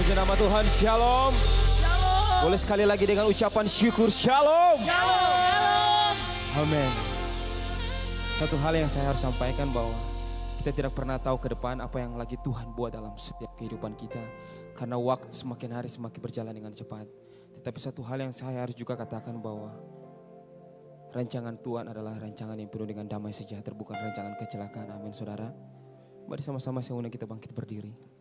Puji nama Tuhan, Shalom. Shalom. Boleh sekali lagi dengan ucapan syukur, Shalom. Shalom. Amin. Satu hal yang saya harus sampaikan bahwa kita tidak pernah tahu ke depan apa yang lagi Tuhan buat dalam setiap kehidupan kita. Karena waktu semakin hari semakin berjalan dengan cepat. Tetapi satu hal yang saya harus juga katakan bahwa rancangan Tuhan adalah rancangan yang penuh dengan damai sejahtera, bukan rancangan kecelakaan. Amin, saudara. Mari sama-sama saya undang kita bangkit berdiri.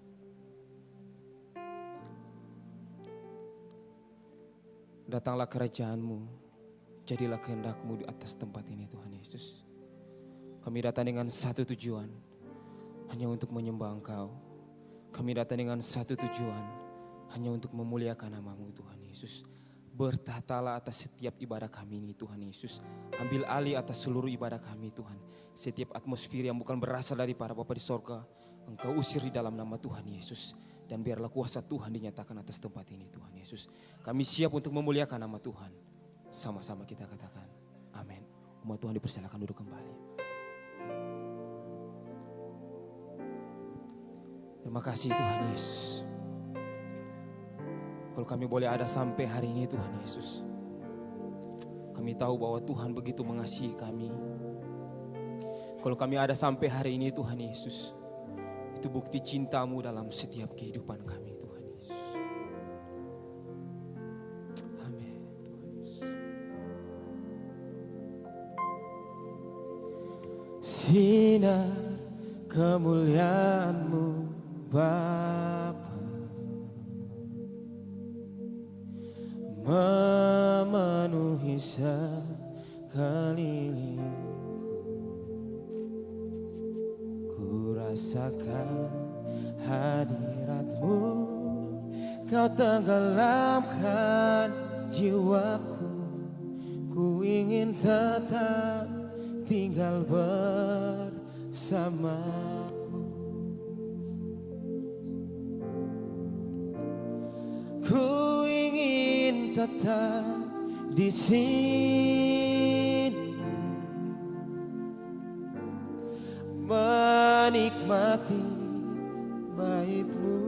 Datanglah kerajaan-Mu, jadilah kehendak-Mu di atas tempat ini Tuhan Yesus. Kami datang dengan satu tujuan, hanya untuk menyembah Engkau. Kami datang dengan satu tujuan, hanya untuk memuliakan nama-Mu Tuhan Yesus. Bertahtalah atas setiap ibadah kami ini Tuhan Yesus. Ambil alih atas seluruh ibadah kami Tuhan. Setiap atmosfer yang bukan berasal dari para Bapa di sorga, Engkau usir di dalam nama Tuhan Yesus. Dan biarlah kuasa Tuhan dinyatakan atas tempat ini Tuhan Yesus. Kami siap untuk memuliakan nama Tuhan. Sama-sama kita katakan amin. Umat Tuhan dipersilakan duduk kembali. Terima kasih Tuhan Yesus. Kalau kami boleh ada sampai hari ini Tuhan Yesus. Kami tahu bahwa Tuhan begitu mengasihi kami. Kalau kami ada sampai hari ini Tuhan Yesus. Itu bukti cinta-Mu dalam setiap kehidupan kami Tuhan Yesus. Amin Tuhan Yesus. Sinar kemuliaan-Mu Bapa memenuhi sekelilingku. Ku rasakan hadirat-Mu, Kau tenggelamkan jiwaku. Ku ingin tetap tinggal bersama-Mu. Ku ingin tetap di sini menikmati bait-Mu.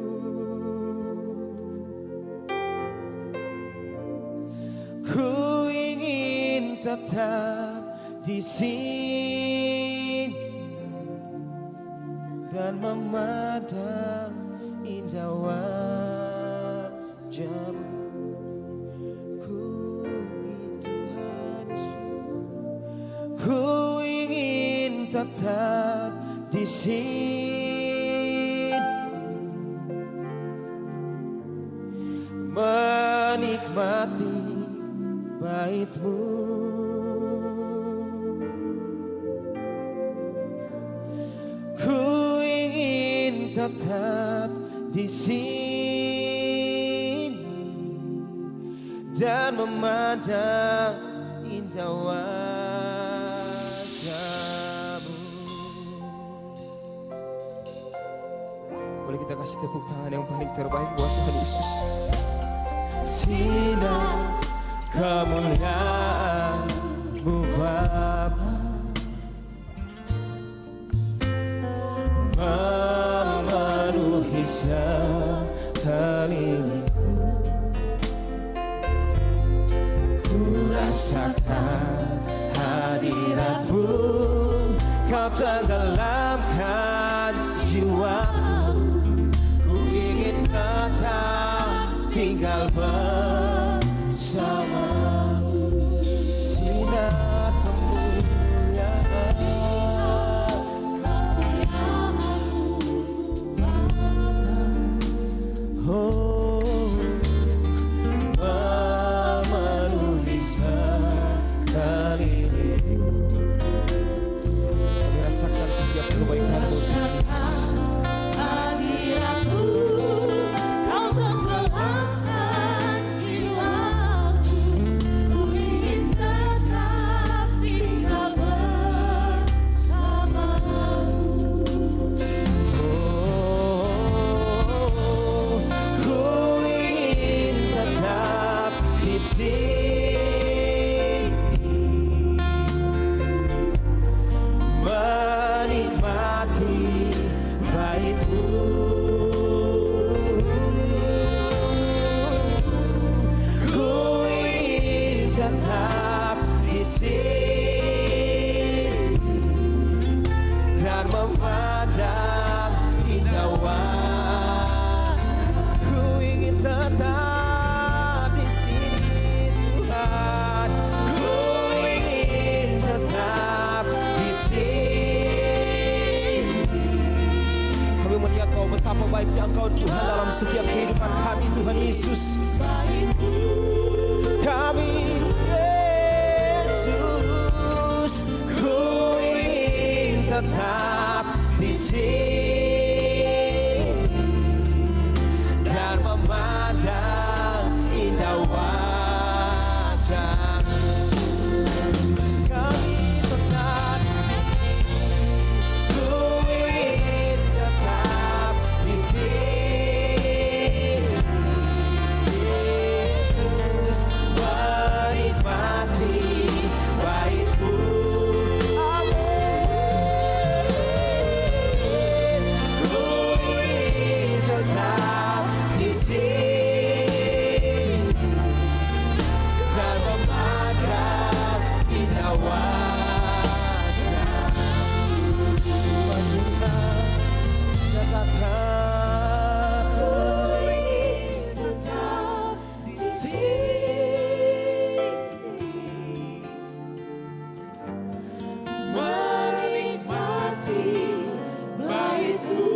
Ku ingin tetap di sini dan memandang indah wajah-Mu. Ku ingin tetap di sini menikmati bait-Mu. Ku ingin tetap di sini dan memandang indah wajah-Mu. Boleh kita kasih tepuk tangan yang paling terbaik buat Tuhan Yesus. Sinar kemuliaan-Mu Bapa memenuhi sekelilingku. Ku rasakan hadirat-Mu, Kau tenggelamkan jiwaku. Ku ingin tetap tinggal bersama-Mu. baiknya Engkau Tuhan dalam setiap kehidupan kami Tuhan Yesus. Kami Yesus, ku ingin tetap di sini dan memandang indah wajah-Mu. Kami tetap di sini, ku ingin tetap di sini. Yesus, menikmati bait-Mu. Amin. Ku ingin tetap di sini dan memandang indah wajah-Mu. Majulah, katakan, ku ingin tetap di sini, menikmati bait-Mu.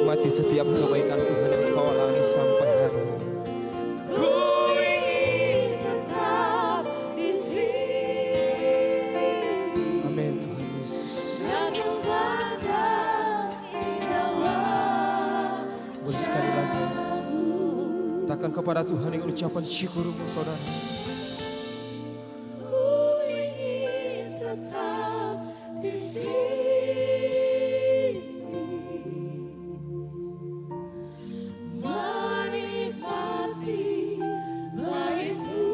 Nikmati setiap kebaikan Tuhan yang Kau alami sampai hari ini. Ku ingin tetap di sini. Amin Tuhan Yesus. Boleh sekali lagi katakan kepada Tuhan dengan ucapan syukurmu saudara. Ku ingin tetap di sini, menikmati bait-Mu.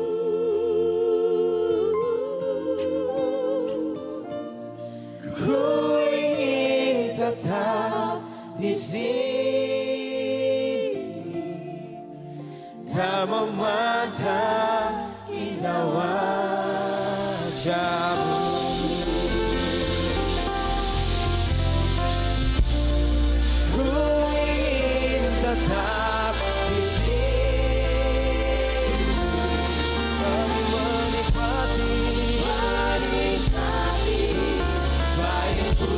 Ku ingin tetap di sini dan memandang indah wajah-Mu. Ku ingin tetap di sini, menikmati bait-Mu.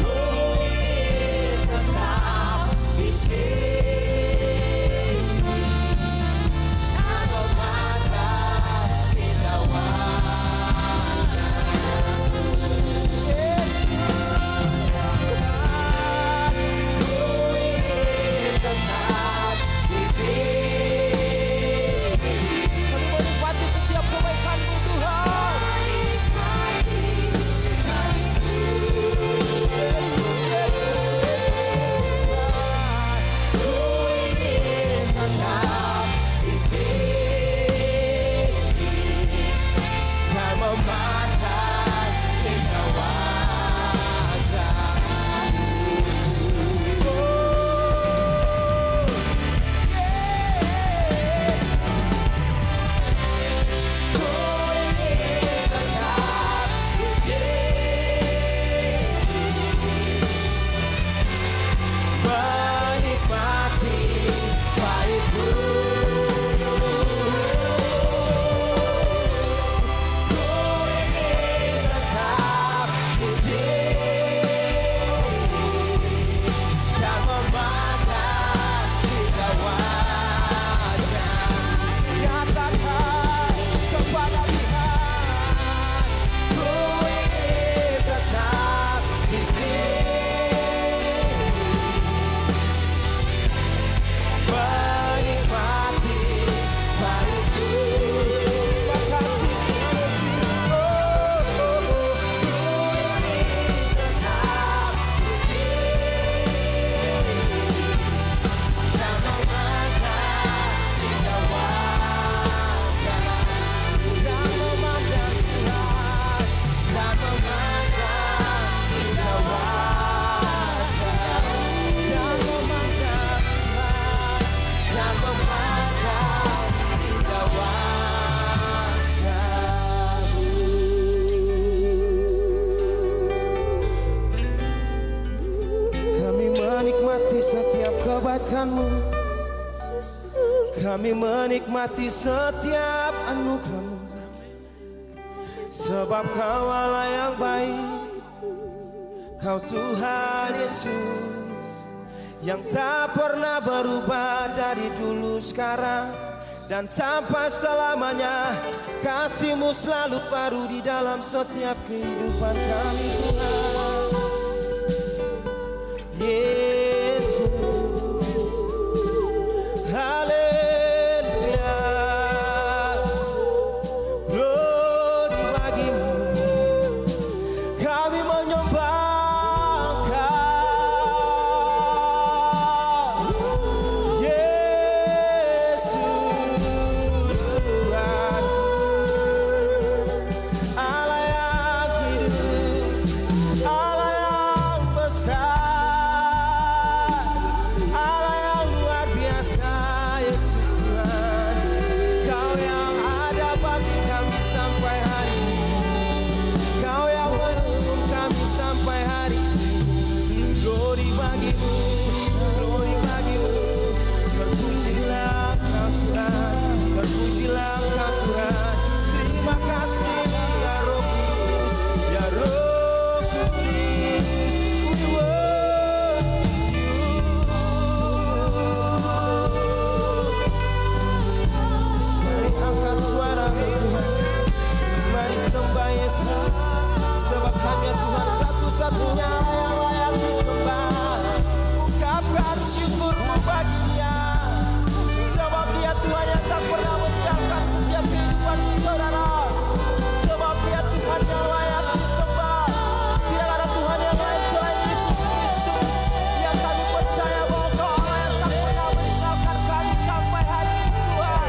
Ku ingin tetap di sini dan memandang indah wajah-Mu. Ku ingin tetap di sini, menikmati setiap kebaikan-Mu Tuhan. Yesus, Yesus, Yesus. Ku ingin tetap di sini dan memandang indah wajah-Mu. Yes. Ku ingin tetap di sini, menikmati bait-Mu. Ku ingin tetap di sini dan memandang indah wajah-Mu. Nyatakan kepada Tuhan, ku ingin tetap di sini, menikmati bait-Mu. Terima kasih Tuhan Yesus. Ku ingin tetap di sini dan memandang indah wajah-Mu. Dan memandang Tuhan, dan memandang indah wajah-Mu. Dan memandang Tuhan, dan memandang indah wajah-Mu. Kami menikmati setiap kebaikan-Mu, kami menikmati setiap anugerah-Mu, sebab Kau Allah yang baik, Kau Tuhan Yesus yang tak pernah berubah dari dulu sekarang dan sampai selamanya. Kasih-Mu selalu baru di dalam setiap kehidupan kami Tuhan Yesus. Haleluya, glory bagi-Mu. Kami menyembah Kau Yesus Tuhan, Allah yang hidup, Allah yang besar, Allah yang luar biasa. Yesus Tuhan, Kau yang ada bagi kami sampai hari ini, Kau yang menuntun kami sampai hari ini. Glory bagi-Mu, glory bagi-Mu. Terpujilah Kau Tuhan, terpujilah Kau Tuhan. Terima kasih ya Roh Kudus, ya Roh Kudus. We worship You. Mari angkat suara Tuhan, mari sembah Yesus, sebab hanya Tuhan satu-satunya yang layak disembah. Ungkapkan syukurmu bagi Dia, sebab Dia Tuhan yang tak pernah meninggalkan setiap kehidupan saudara. Sebab Dia Tuhan yang layak disembah. Tidak ada Tuhan yang lain selain Yesus Kristus, yang kami percaya bahwa Kau Allah yang tak pernah meninggalkan kami sampai hari ini Tuhan.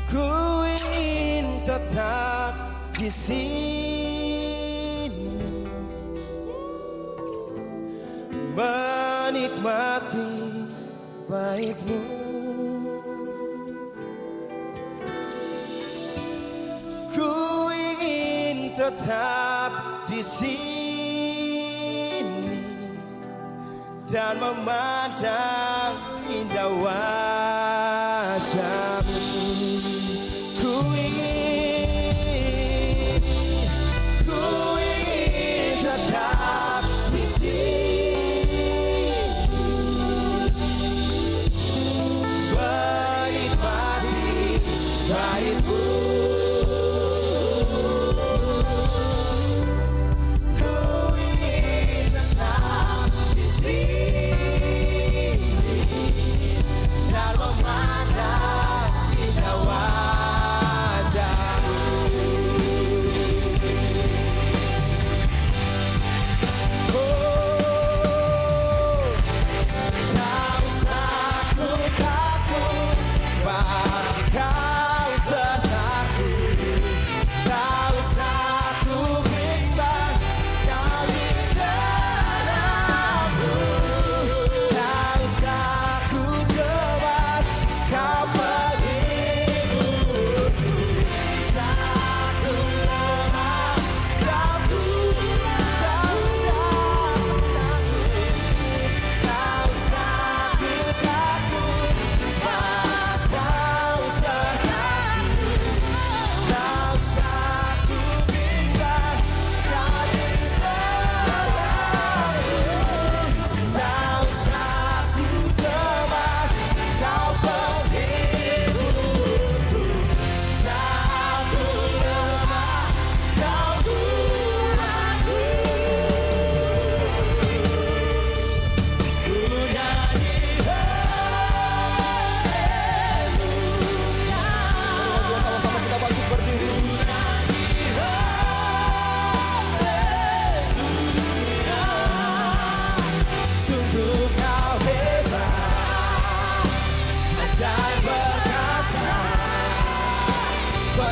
Ku ingin tetap di sini, menikmati bait-Mu. Ku ingin tetap di sini dan memandang indah wajah-Mu. Ku ingin tetap di sini, menikmati bait-Mu. Ku ingin tetap di sini dan memandang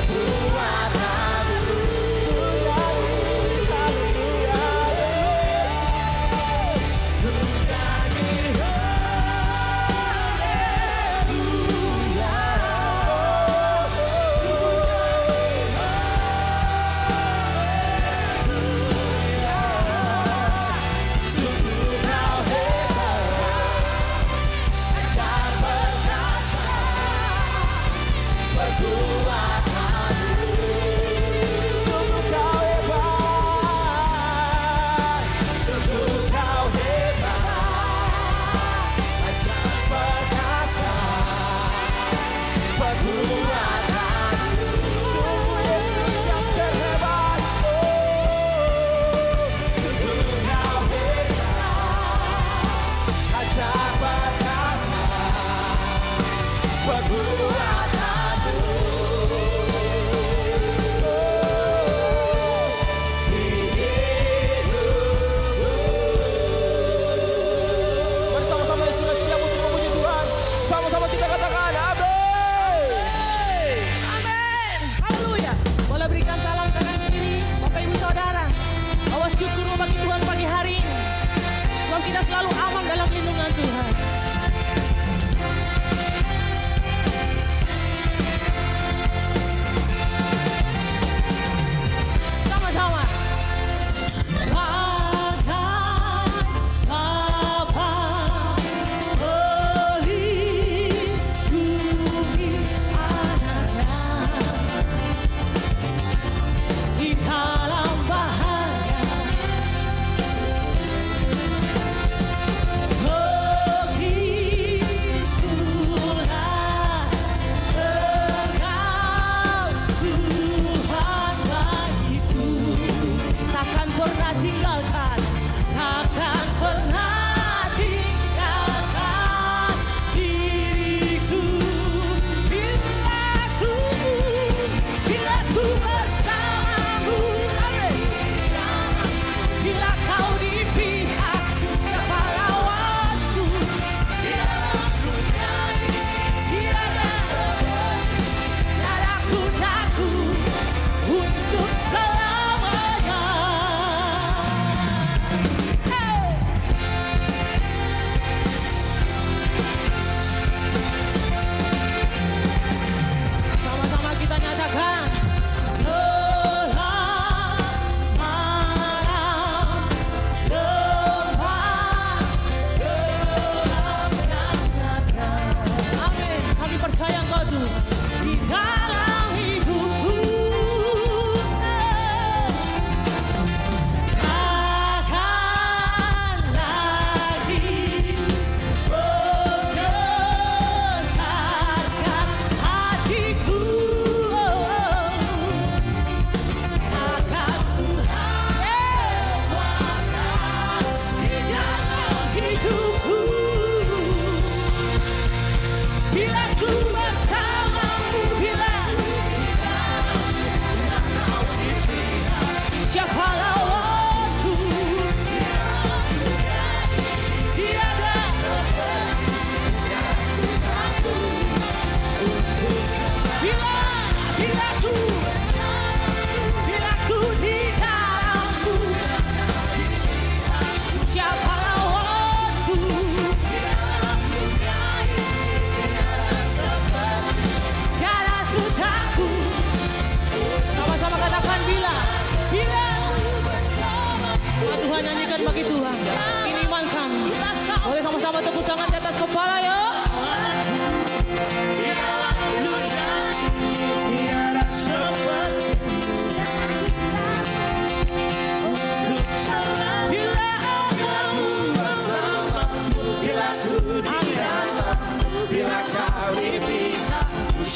kekuatanmu. Haleluya, Yesus. Ku nyanyi haleluya. Sungguh kau hebat, tak perkasa perbuatanmu. Sungguh kau hebat, sungguh kau hebat, tak perkasa perbuatanmu. Sungguh Yesus yang terhebat, sungguh kau hebat, tak perkasa perbuatanmu. Di hidupku. Mari sama-sama yang sudah siap untuk memuji Tuhan, sama-sama kita katakan amin. Amin. Haleluya. Boleh berikan salam kanan kiri, Bapak Ibu Saudara. Awas syukur bagi Tuhan pagi hari ini. Sebab kita selalu aman dalam lindungan Tuhan. Sama-sama. Di dalam bahaya,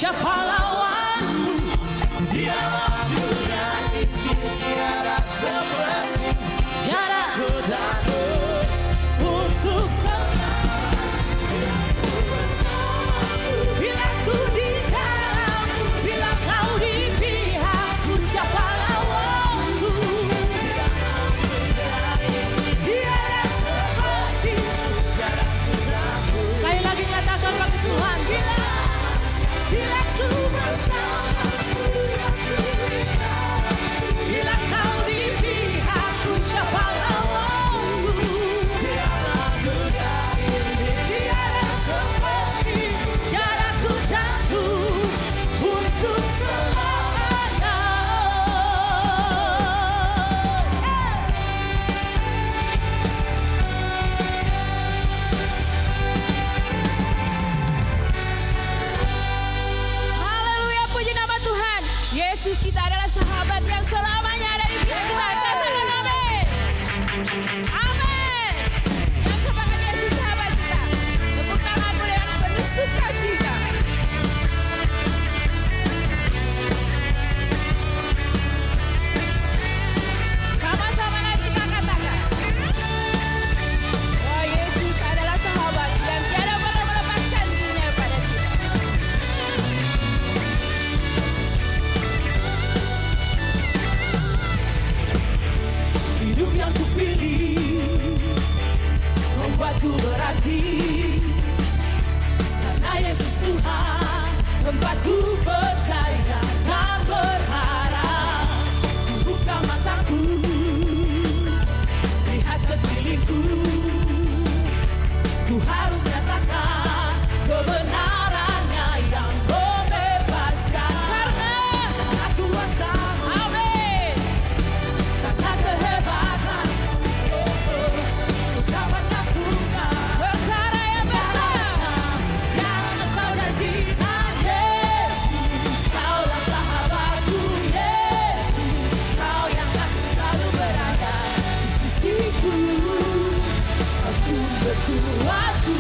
Siapa lawanmu? Dialah dunia ini, tiada seperti tiada kudaku untuk selalu. Bila ku di dalammu, bila kau di pihakku, siapa lawanku? Tiada seperti tiada kudaku. Sekali lagi nyatakan bagi Tuhan, bila ku tempatku berarti. Karena Yesus Tuhan, tempatku percaya dan berharap. Buka mataku, lihat sekelilingku. Ku harus nyatakan kebenarannya yang membebaskan. Karena kuasamu, amin. Karena kehebatan, ku dapat lakukan perkara yang besar yang Engkau janjikan. Yesus, Kaulah sahabatku. Yesus, Kau yang akan selalu berada di sisiku. Kau sumber kuatku.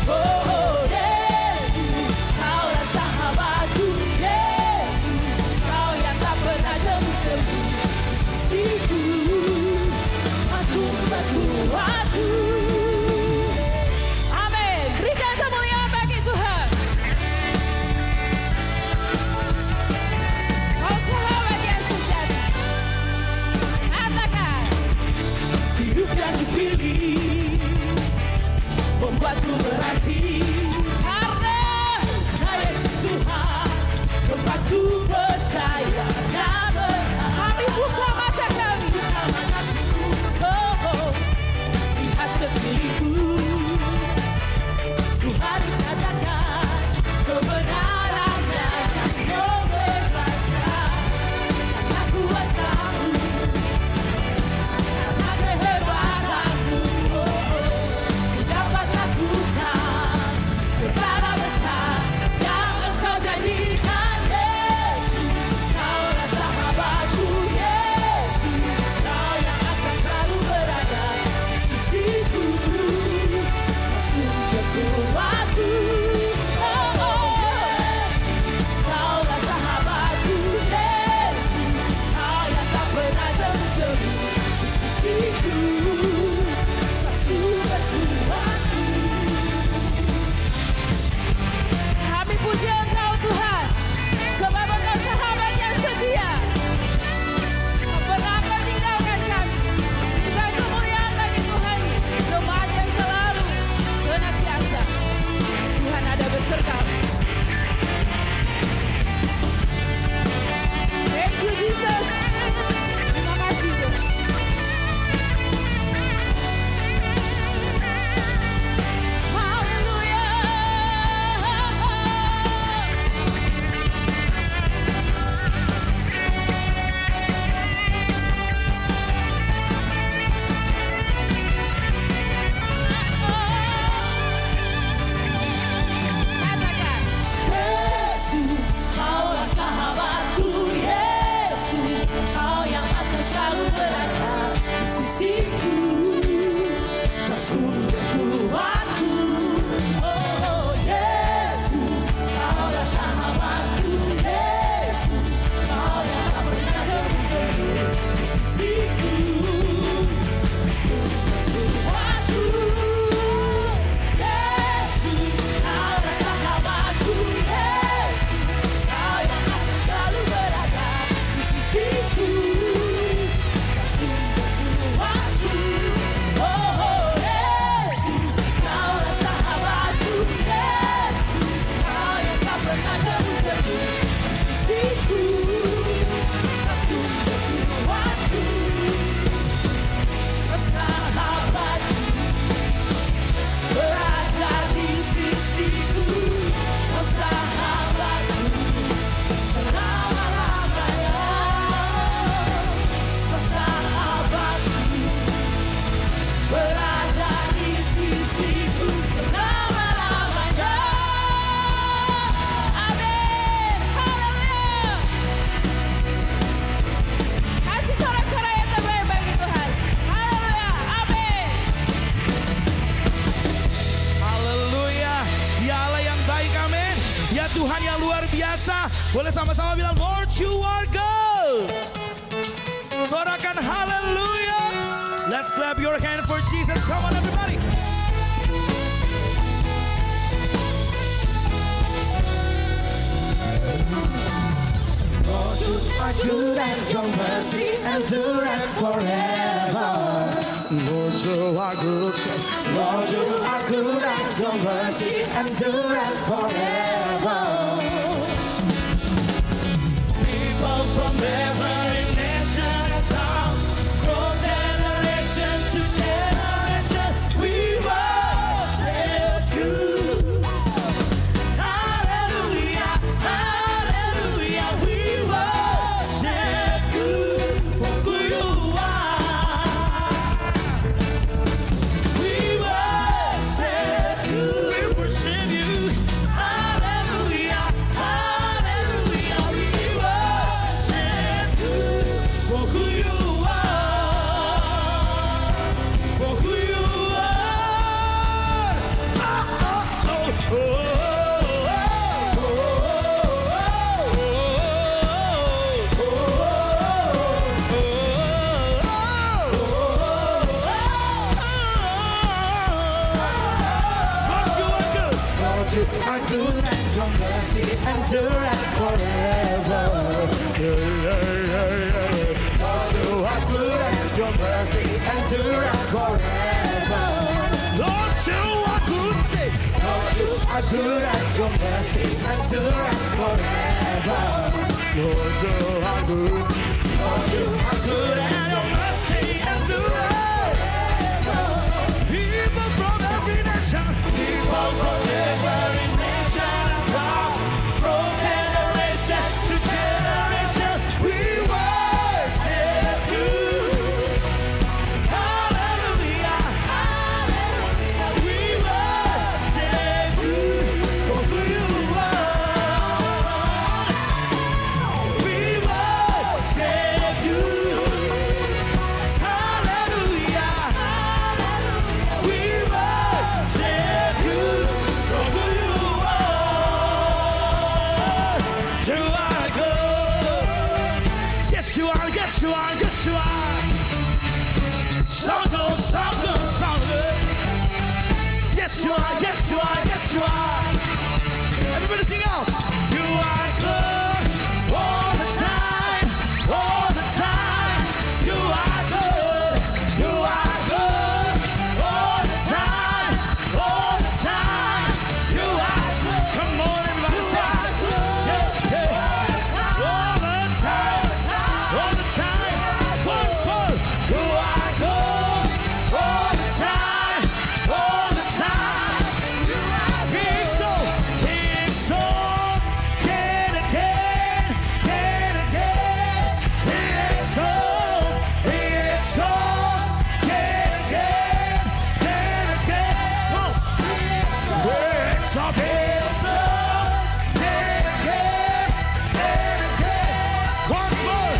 Oh, Yesus, Kaulah sahabatku. Yesus, Kau yang tak pernah jemu-jemu di sisiku. Kau sumber kuatku. Amin. Berikan kemuliaan bagi Tuhan. Kau sahabat yang sejati. Katakan, hidup yang dipilih membuatku berarti. Karena Yesus Tuhan, tempatku percaya dan berharap. Kami buka mata kami, oh, lihat sekelilingku. Ku harus katakan kebenarannya yang membebaskan. Karena kuasamu, karena kehebatanmu, ku dapat lakukan perkara besar yang Engkau janjikan. Yesus, Kaulah sahabatku. Yesus, Kau yang akan selalu berada di sisiku. Kau sumber kuatku. Kaulah sahabatku. Yesus, Kau yang tak pernah jemu-jemu di sisiku. Kau sumber kuatku. Kami puji Engkau Tuhan, sebab Engkau sahabat yang setia. Tak pernah Engkau tinggalkan kami. Berikan kemuliaan bagi Tuhan, jemaat yang selalu senantiasa Tuhan ada beserta. Thank you Jesus. Terima kasih Tuhan. Katakan, Yesus, Kaulah sahabatku. Yesus, Kau yang akan selalu berada di sisiku. Kau sumber kuatku. Oh, Yesus, Kaulah sahabatku. Yesus, Kau yang tak pernah jemu-jemu di sisiku. Kau sumber kuatku. Yesus, Kaulah sahabatku. Yesus, Kau yang akan selalu berada di sisiku. Kau sumber kuatku. Oh, Yesus, Kaulah sahabatku. Yesus, Kau yang tak pernah jemu-jemu di sisiku. Kau sumber kuatku. Kau sahabatku, berada di sisiku. Kau sahabatku, selama-lamanya. Kau sahabatku, berada di sisiku selama-lamanya. Amin. Haleluya. Kasih sorak-sorai yang terbaik bagi Tuhan. Haleluya. Amin. Haleluya. Ya Allah yang baik, amin. Ya Tuhan yang luar biasa. Boleh sama-sama bilang, Lord you are good. Sorakan haleluya. Let's clap your hand for Jesus. Come on everybody. are good and your mercy endureth forever. Lord, you are good. Lord, you are good and your mercy endureth forever. People from every nation and tongue, from generation to generation, we worship you. Hallelujah, hallelujah, we worship you for who you are. We worship you, hallelujah, hallelujah, we worship you for who you are, for who you are. Oh, oh, you are good and your mercy endureth forever. Lord, you are good and your mercy endureth forever. Lord, you are good, say. Lord, you are good and your mercy endureth forever. Lord, you are good. Lord, you are good and your mercy endureth forever. People from every nation, people from every nation and tongue, from generation to generation, we worship you. Hallelujah, hallelujah, we worship you for who you are. We worship you. Hallelujah, hallelujah, we worship you for who you are. You are good. Yes, you are. Yes, you are. Yes, you are. So good, so good, so good. Yes, you are. Yes, you are. Yes, you are. Everybody sing out. You are good all the time. All the time. You are good. You are good all the time. All the time. You are good. Come on, everybody sing. Yeah, yeah. All the time. All the time. Once more. You are good all the time. All the time. You are good. He exalts, again, again, again, again. He exalts, again, again, again, again. Come on. We exalt ourselves, again, again, again, again. Once more.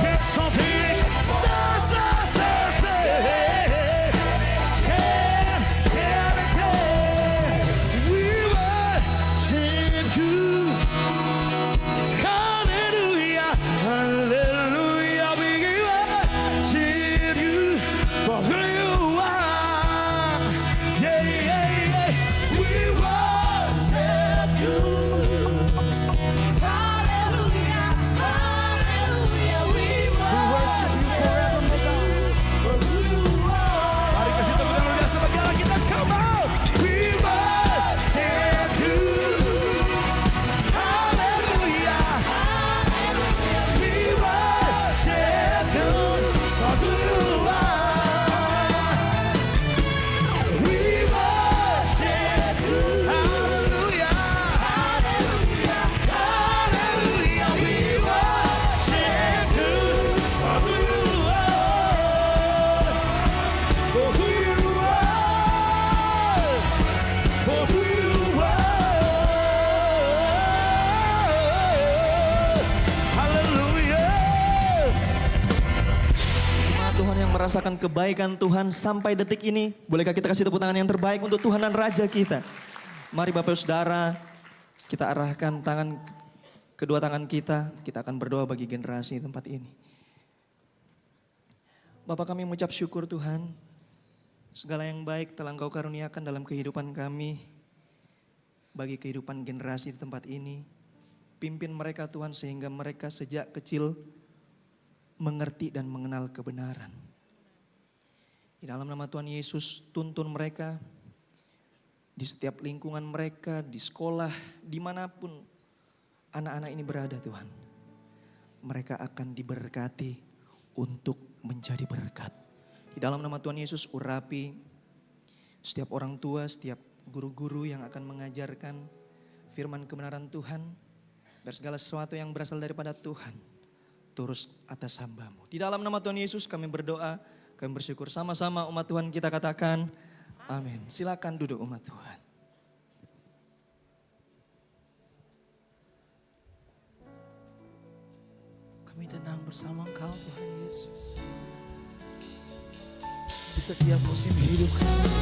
Exalt him. Stars, stars, stars, again, again, again. We worship you. Hallelujah, hallelujah, we worship you for who you are. Yeah, yeah, yeah, we worship you. Hallelujah, hallelujah, we worship you forever, my God, for who you are. Mari kasih tepuk tangan luar biasa bagi Allah kita. Come on, we worship you. Hallelujah, we worship you for who you are. We worship you. Hallelujah, hallelujah, hallelujah. We worship you for who you are. For who you are. For who you are. Hallelujah. Jemaat Tuhan yang merasakan kebaikan Tuhan sampai detik ini, bolehkah kita kasih tepuk tangan yang terbaik untuk Tuhan dan Raja kita? Mari Bapak Saudara, kita arahkan kedua tangan kita akan berdoa bagi generasi tempat ini. Bapak, kami mengucap syukur Tuhan, segala yang baik telah Engkau karuniakan dalam kehidupan kami, bagi kehidupan generasi di tempat ini. Pimpin mereka Tuhan sehingga mereka sejak kecil mengerti dan mengenal kebenaran. Di dalam nama Tuhan Yesus, tuntun mereka di setiap lingkungan mereka, di sekolah, dimanapun anak-anak ini berada Tuhan. Mereka akan diberkati untuk menjadi berkat. Di dalam nama Tuhan Yesus, urapi setiap orang tua, setiap guru-guru yang akan mengajarkan firman kebenaran Tuhan. Biar segala sesuatu yang berasal daripada Tuhan terus atas hamba-Mu. Di dalam nama Tuhan Yesus kami berdoa, kami bersyukur sama-sama umat Tuhan kita katakan amin. Silakan duduk umat Tuhan. Kami tenang bersama Engkau Tuhan Yesus. Di setiap musim hidup kami.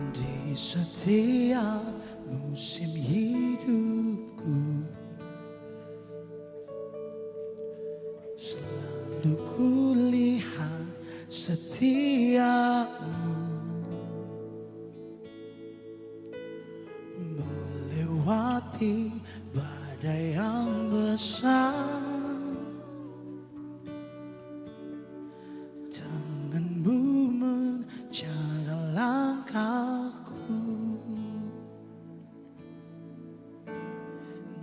Di setiap musim hidupku selalu kulihat setiamu melewati badai yang besar. Tanganmu menjaga langkahku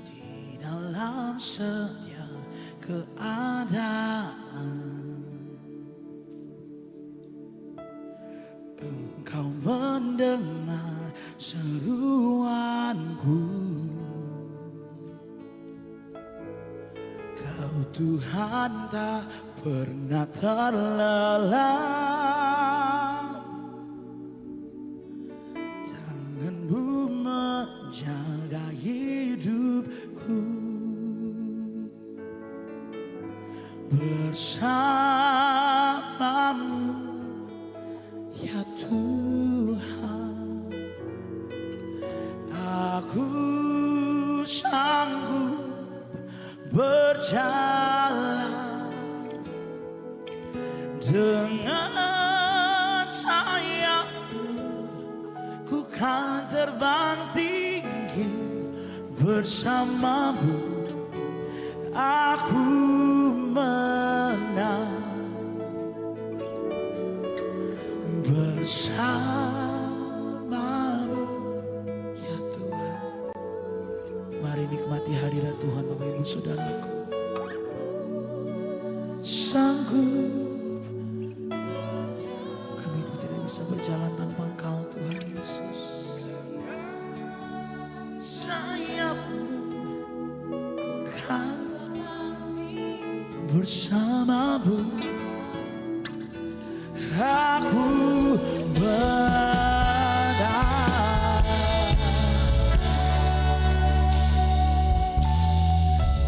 di dalam setiap keadaan. Engkau mendengar seruanku. Kau Tuhan tak pernah terlelah. Tangan-Mu menjaga hidupku. Bersama-Mu ya Tuhan, aku sanggup berjalan dengan sayap-Mu, ku kan terbang tinggi bersama-Mu, aku menang. Bersama-Mu ya Tuhan. Mari nikmati hadirat Tuhan Bapak Ibu Saudaraku. Sanggup kami pun tidak bisa berjalan tanpa Engkau Tuhan Yesus. Sayap-Mu ku kan bersama-Mu, aku menang.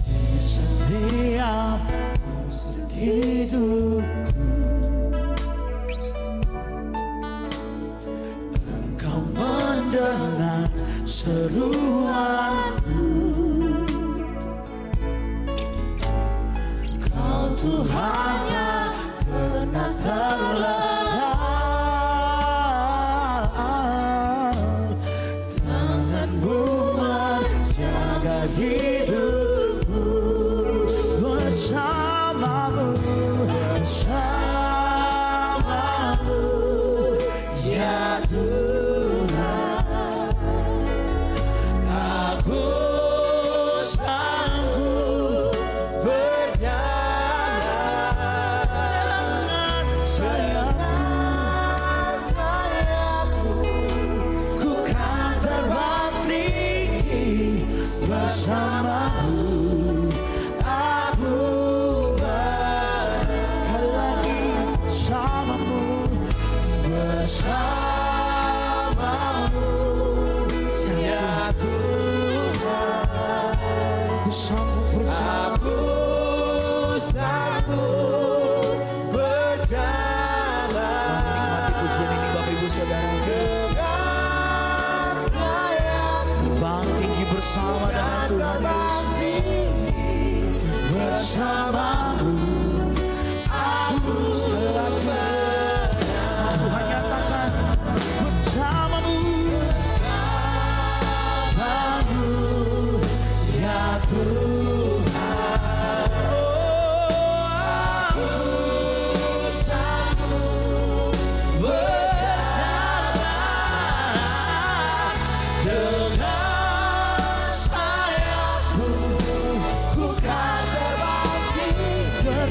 Di setiap musim hidupku, Engkau mendengar seruanku. Kau Tuhan yang pernah terlelah. Tangan-Mu menjaga hidupku. Bersama-Mu, bersama-Mu ya Tuhan, aku sanggup berjalan dengan sayap-Mu, ku kan terbang tinggi bersama-Mu, aku sekali lagi bersama-Mu, bersama-Mu ya Tuhan, ku sanggup berjalan. Aku sanggup berjalan. Menikmati pujian ini Bapak Ibu Saudara. Dengan sayap-Mu, terbang tinggi bersama dengan Tuhan Yesus. Bersama-Mu, aku menang. Tuhan nyatakan bersama-Mu, bersama-Mu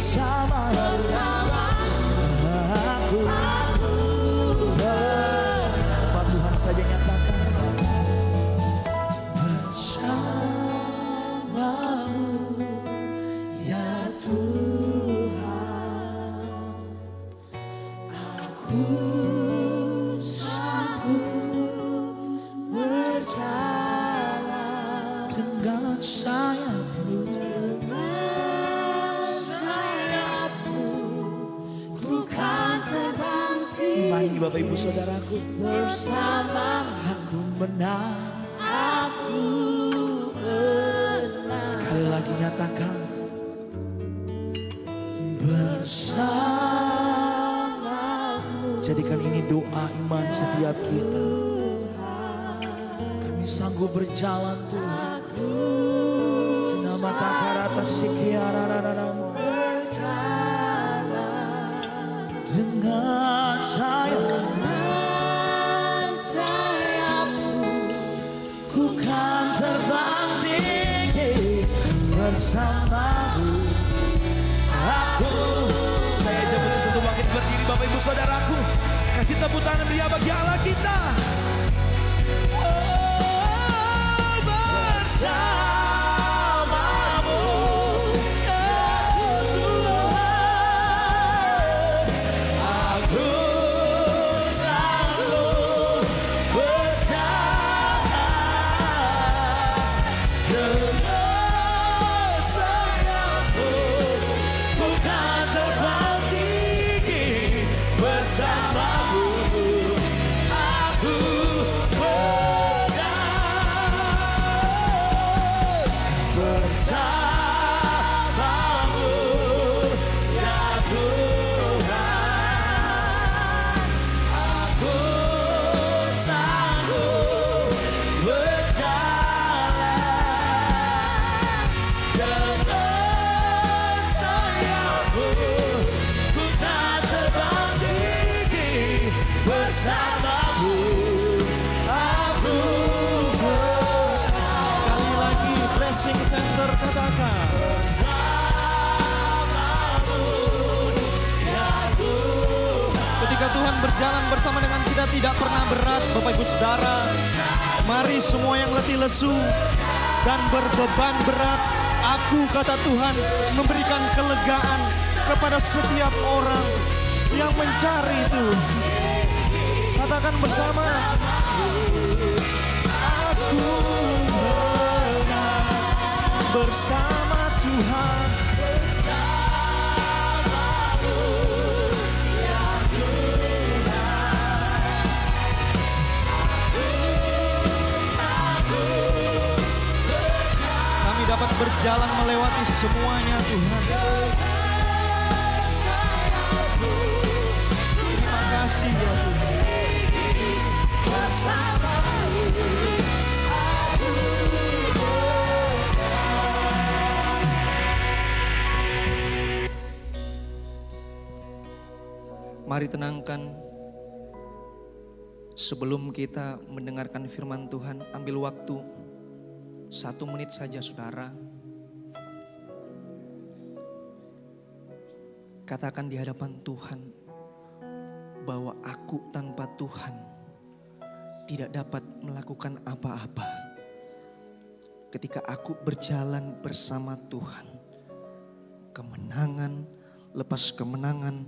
bersama aku. Apa Tuhan saja nyatakan bersamamu ya Tuhan. Aku sanggup berjalan dengan sayapmu. Imani Bapak Ibu Saudaraku, bersama aku menang. Sekali lagi nyatakan bersamamu. Jadikan ini doa iman setiap kita. Kami sanggup berjalan Tuhan. Nama takarata sikiararararamu. Dengan sayapmu ku kan terbang tinggi bersamamu. Aku saya jemput untuk bangkit berdiri Bapak Ibu Saudaraku. Kasih tepuk tangan meriah bagi Allah kita. Oh, bersamamu ya Tuhan. Aku sanggup berjalan dengan sayapmu. Bukan terbang tinggi bersamamu. Aku bersamamu ya Tuhan. Aku sanggup berjalan dengan sayapmu. Ku tak terbang tinggi bersamamu. Aku Sekali lagi Blessing Center katakan. bersamamu ya Tuhan. Ketika Tuhan berjalan bersama dengan kita tidak pernah berat, Bapak Ibu Saudara. Mari semua yang letih lesu dan berbeban berat, aku kata Tuhan memberikan kelegaan kepada setiap orang yang mencari itu. Katakan bersama. Aku menang bersama Tuhan. Kami dapat berjalan melewati semuanya Tuhan. Terima kasih ya Tuhan. Mari tenangkan. Sebelum kita mendengarkan firman Tuhan, ambil waktu 1 menit saja saudara. Katakan di hadapan Tuhan bahwa aku tanpa Tuhan tidak dapat melakukan apa-apa. Ketika aku berjalan bersama Tuhan, kemenangan lepas kemenangan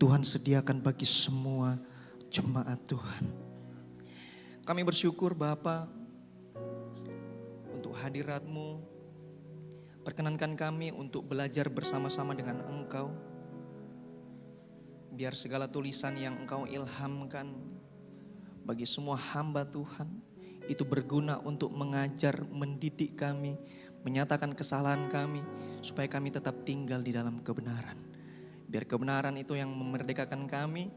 Tuhan sediakan bagi semua jemaat Tuhan. Kami bersyukur Bapa untuk hadirat-Mu. Perkenankan kami untuk belajar bersama-sama dengan Engkau. Biar segala tulisan yang Engkau ilhamkan bagi semua hamba Tuhan itu berguna untuk mengajar, mendidik kami, menyatakan kesalahan kami supaya kami tetap tinggal di dalam kebenaran. Biar kebenaran itu yang memerdekakan kami.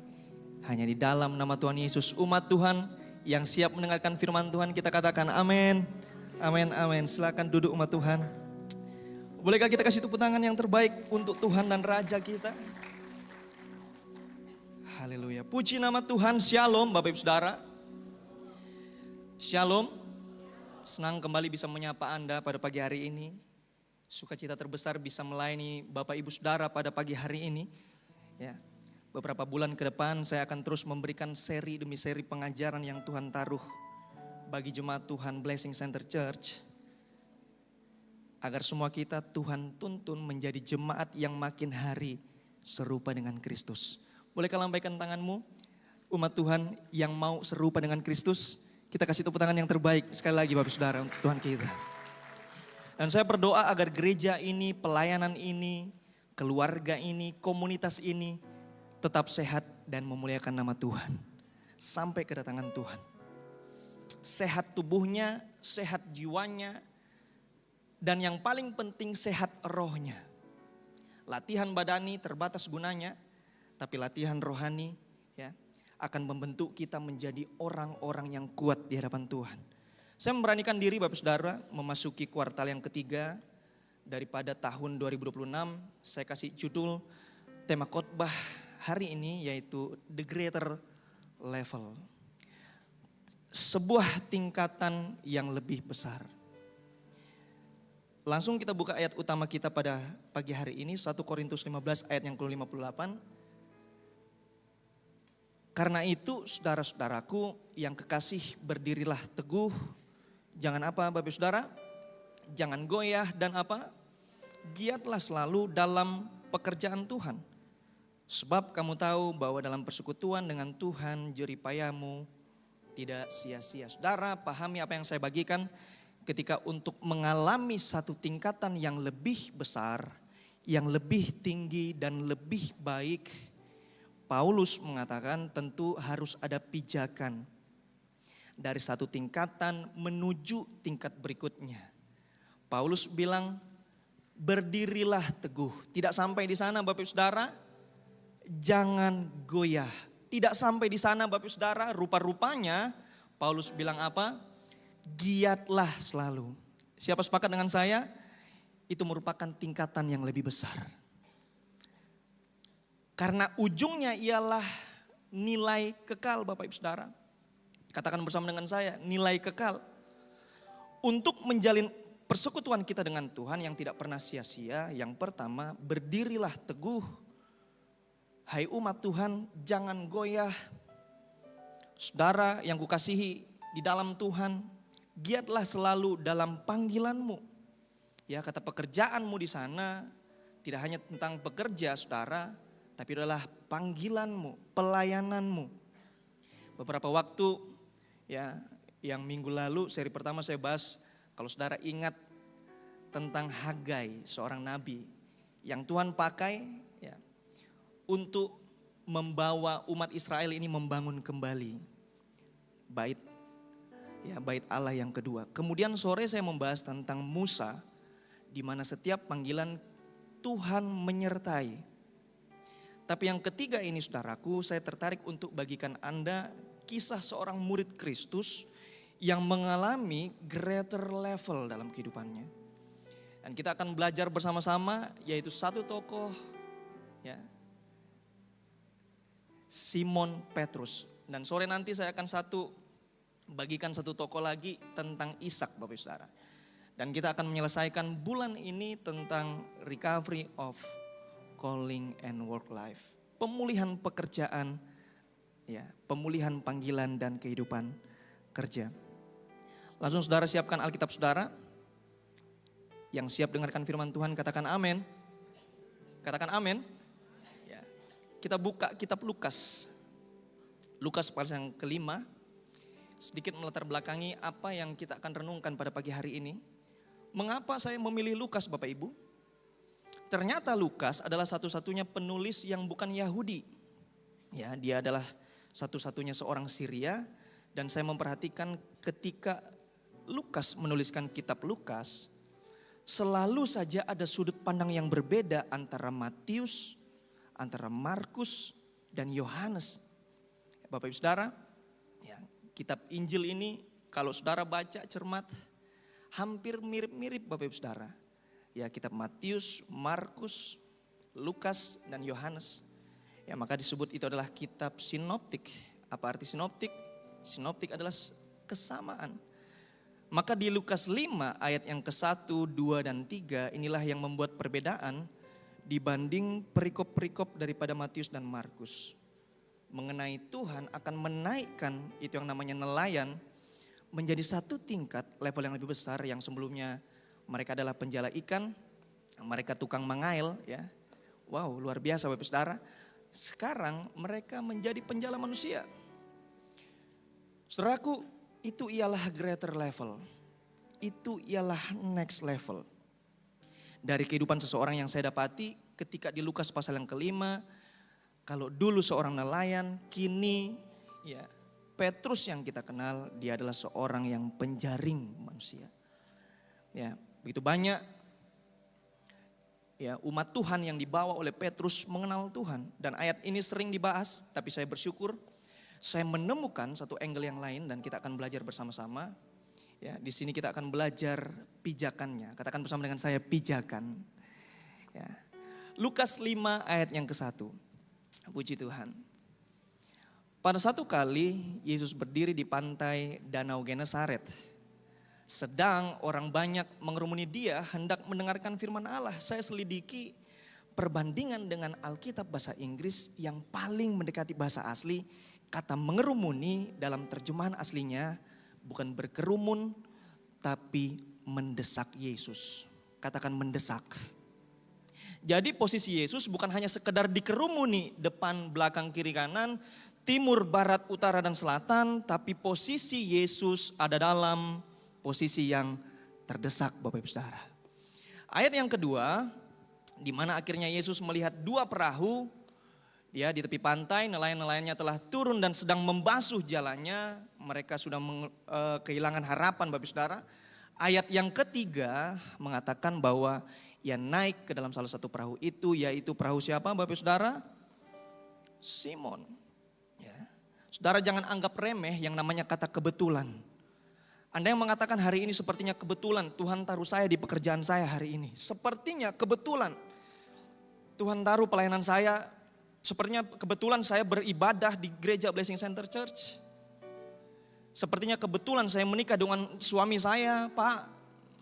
Hanya di dalam nama Tuhan Yesus, umat Tuhan yang siap mendengarkan firman Tuhan, kita katakan amin. Amin, amin. Silakan duduk umat Tuhan. Bolehkah kita kasih tepuk tangan yang terbaik untuk Tuhan dan Raja kita? Haleluya. Puji nama Tuhan. Shalom Bapak Ibu Saudara. Shalom. Senang kembali bisa menyapa Anda pada pagi hari ini. sukacita terbesar bisa melayani Bapak Ibu Saudara pada pagi hari ini. Ya, beberapa bulan ke depan saya akan terus memberikan seri demi seri pengajaran yang Tuhan taruh bagi jemaat Tuhan Blessing Center Church. Agar semua kita Tuhan tuntun menjadi jemaat yang makin hari serupa dengan Kristus. Bolehkah lambaikan tanganmu? Umat Tuhan yang mau serupa dengan Kristus, kita kasih tepuk tangan yang terbaik sekali lagi Bapak Saudara untuk Tuhan kita. Dan saya berdoa agar gereja ini, pelayanan ini, keluarga ini, komunitas ini tetap sehat dan memuliakan nama Tuhan. Sampai kedatangan Tuhan. Sehat tubuhnya, sehat jiwanya, dan yang paling penting sehat rohnya. Latihan badani terbatas gunanya, tapi latihan rohani ya akan membentuk kita menjadi orang-orang yang kuat di hadapan Tuhan. Saya memberanikan diri Bapak Saudara memasuki kuartal yang ketiga daripada tahun 2026. Saya kasih judul tema khotbah hari ini yaitu The Greater Level. Sebuah tingkatan yang lebih besar. Langsung kita buka ayat utama kita pada pagi hari ini 1 Korintus 15 ayat yang ke-58. Karena itu saudara-saudaraku yang kekasih berdirilah teguh. Jangan apa Bapak Saudara? Jangan goyah dan apa? Giatlah selalu dalam pekerjaan Tuhan. Sebab kamu tahu bahwa dalam persekutuan dengan Tuhan jeripayamu tidak sia-sia. Saudara pahami apa yang saya bagikan ketika untuk mengalami satu tingkatan yang lebih besar, yang lebih tinggi dan lebih baik. Paulus mengatakan tentu harus ada pijakan. Dari satu tingkatan menuju tingkat berikutnya. Paulus bilang berdirilah teguh. Tidak sampai di sana Bapak Saudara, jangan goyah. Tidak sampai di sana Bapak Saudara, rupa-rupanya Paulus bilang apa? Giatlah selalu. Siapa sepakat dengan saya? Itu merupakan tingkatan yang lebih besar. Karena ujungnya ialah nilai kekal Bapak Ibu Saudara. Katakan bersama dengan saya, nilai kekal. Untuk menjalin persekutuan kita dengan Tuhan yang tidak pernah sia-sia. Yang pertama, berdirilah teguh. Hai umat Tuhan, jangan goyah. Saudara yang kukasihi di dalam Tuhan, giatlah selalu dalam panggilanmu. Ya, kata pekerjaanmu di sana tidak hanya tentang bekerja saudara, tapi adalah panggilanmu, pelayananmu. Beberapa waktu ya, yang minggu lalu seri pertama saya bahas, kalau saudara ingat tentang Hagai, seorang nabi yang Tuhan pakai ya, untuk membawa umat Israel ini membangun kembali bait Allah yang kedua. Kemudian sore saya membahas tentang Musa, di mana setiap panggilan Tuhan menyertai. Tapi yang ketiga ini saudaraku, saya tertarik untuk bagikan Anda kisah seorang murid Kristus yang mengalami greater level dalam kehidupannya. Dan kita akan belajar bersama-sama yaitu satu tokoh ya, Simon Petrus. Dan sore nanti saya akan bagikan satu tokoh lagi tentang Ishak Bapak Saudara. Dan kita akan menyelesaikan bulan ini tentang recovery of calling and work life. Pemulihan pekerjaan, ya, pemulihan panggilan dan kehidupan kerja. Langsung saudara siapkan Alkitab saudara. Yang siap dengarkan firman Tuhan katakan amin. Katakan amin. Ya. Kita buka kitab Lukas. Lukas pasal yang kelima. Sedikit melatar belakangi apa yang kita akan renungkan pada pagi hari ini. Mengapa saya memilih Lukas Bapak Ibu? Ternyata Lukas adalah satu-satunya penulis yang bukan Yahudi. Ya, dia adalah satu-satunya seorang Syria. Dan saya memperhatikan ketika Lukas menuliskan kitab Lukas, selalu saja ada sudut pandang yang berbeda antara Matius, antara Markus, dan Yohanes. Bapak Ibu Saudara, ya, kitab Injil ini kalau saudara baca cermat, hampir mirip-mirip Bapak Ibu Saudara. Ya, kitab Matius, Markus, Lukas, dan Yohanes. Ya, maka disebut itu adalah kitab sinoptik. Apa arti sinoptik? Sinoptik adalah kesamaan. Maka di Lukas 5 ayat yang ke-1, 2, dan 3 inilah yang membuat perbedaan dibanding perikop-perikop daripada Matius dan Markus. Mengenai Tuhan akan menaikkan itu yang namanya nelayan menjadi satu tingkat level yang lebih besar, yang sebelumnya mereka adalah penjala ikan, mereka tukang mengail ya. Wow, luar biasa Bapak Saudara. Sekarang mereka menjadi penjala manusia. Saudaraku, itu ialah greater level. Itu ialah next level. Dari kehidupan seseorang yang saya dapati ketika di Lukas pasal yang ke-5, kalau dulu seorang nelayan, kini ya Petrus yang kita kenal, dia adalah seorang yang penjaring manusia. Ya, begitu banyak ya umat Tuhan yang dibawa oleh Petrus mengenal Tuhan, dan ayat ini sering dibahas, tapi saya bersyukur saya menemukan satu angle yang lain dan kita akan belajar bersama-sama. Ya, di sini kita akan belajar pijakannya. Katakan bersama dengan saya, pijakan. Ya. Lukas 5 ayat yang ke-1. Puji Tuhan. Pada satu kali Yesus berdiri di pantai Danau Genesaret. Sedang orang banyak mengerumuni dia hendak mendengarkan firman Allah. Saya selidiki perbandingan dengan Alkitab bahasa Inggris yang paling mendekati bahasa asli. Kata mengerumuni dalam terjemahan aslinya bukan berkerumun tapi mendesak Yesus. Katakan mendesak. Jadi posisi Yesus bukan hanya sekedar dikerumuni depan, belakang, kiri, kanan, timur, barat, utara, dan selatan. Tapi posisi Yesus ada dalam posisi yang terdesak Bapak Ibu Saudara. Ayat yang kedua, di mana akhirnya Yesus melihat dua perahu. Ya, di tepi pantai nelayan-nelayannya telah turun dan sedang membasuh jalannya. Mereka sudah kehilangan harapan Bapak Saudara. Ayat yang ketiga mengatakan bahwa ia naik ke dalam salah satu perahu itu, yaitu perahu siapa Bapak Saudara? Simon. Ya. Saudara jangan anggap remeh yang namanya kata kebetulan. Anda yang mengatakan hari ini sepertinya kebetulan Tuhan taruh saya di pekerjaan saya hari ini. Sepertinya kebetulan Tuhan taruh pelayanan saya. Sepertinya kebetulan saya beribadah di gereja Blessing Center Church. Sepertinya kebetulan saya menikah dengan suami saya, Pak.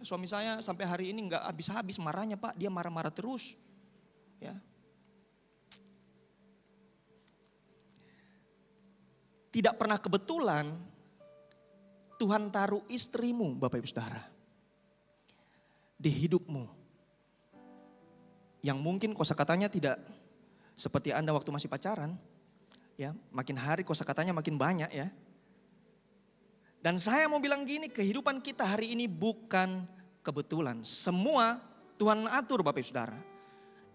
Suami saya sampai hari ini nggak habis-habis marahnya, Pak. Dia marah-marah terus. Ya. Tidak pernah kebetulan Tuhan taruh istrimu, Bapak Ibu Saudara, di hidupmu. Yang mungkin kosakatanya tidak seperti Anda waktu masih pacaran, ya, makin hari kosakatanya makin banyak ya. Dan saya mau bilang gini, kehidupan kita hari ini bukan kebetulan. Semua Tuhan atur Bapak Ibu Saudara.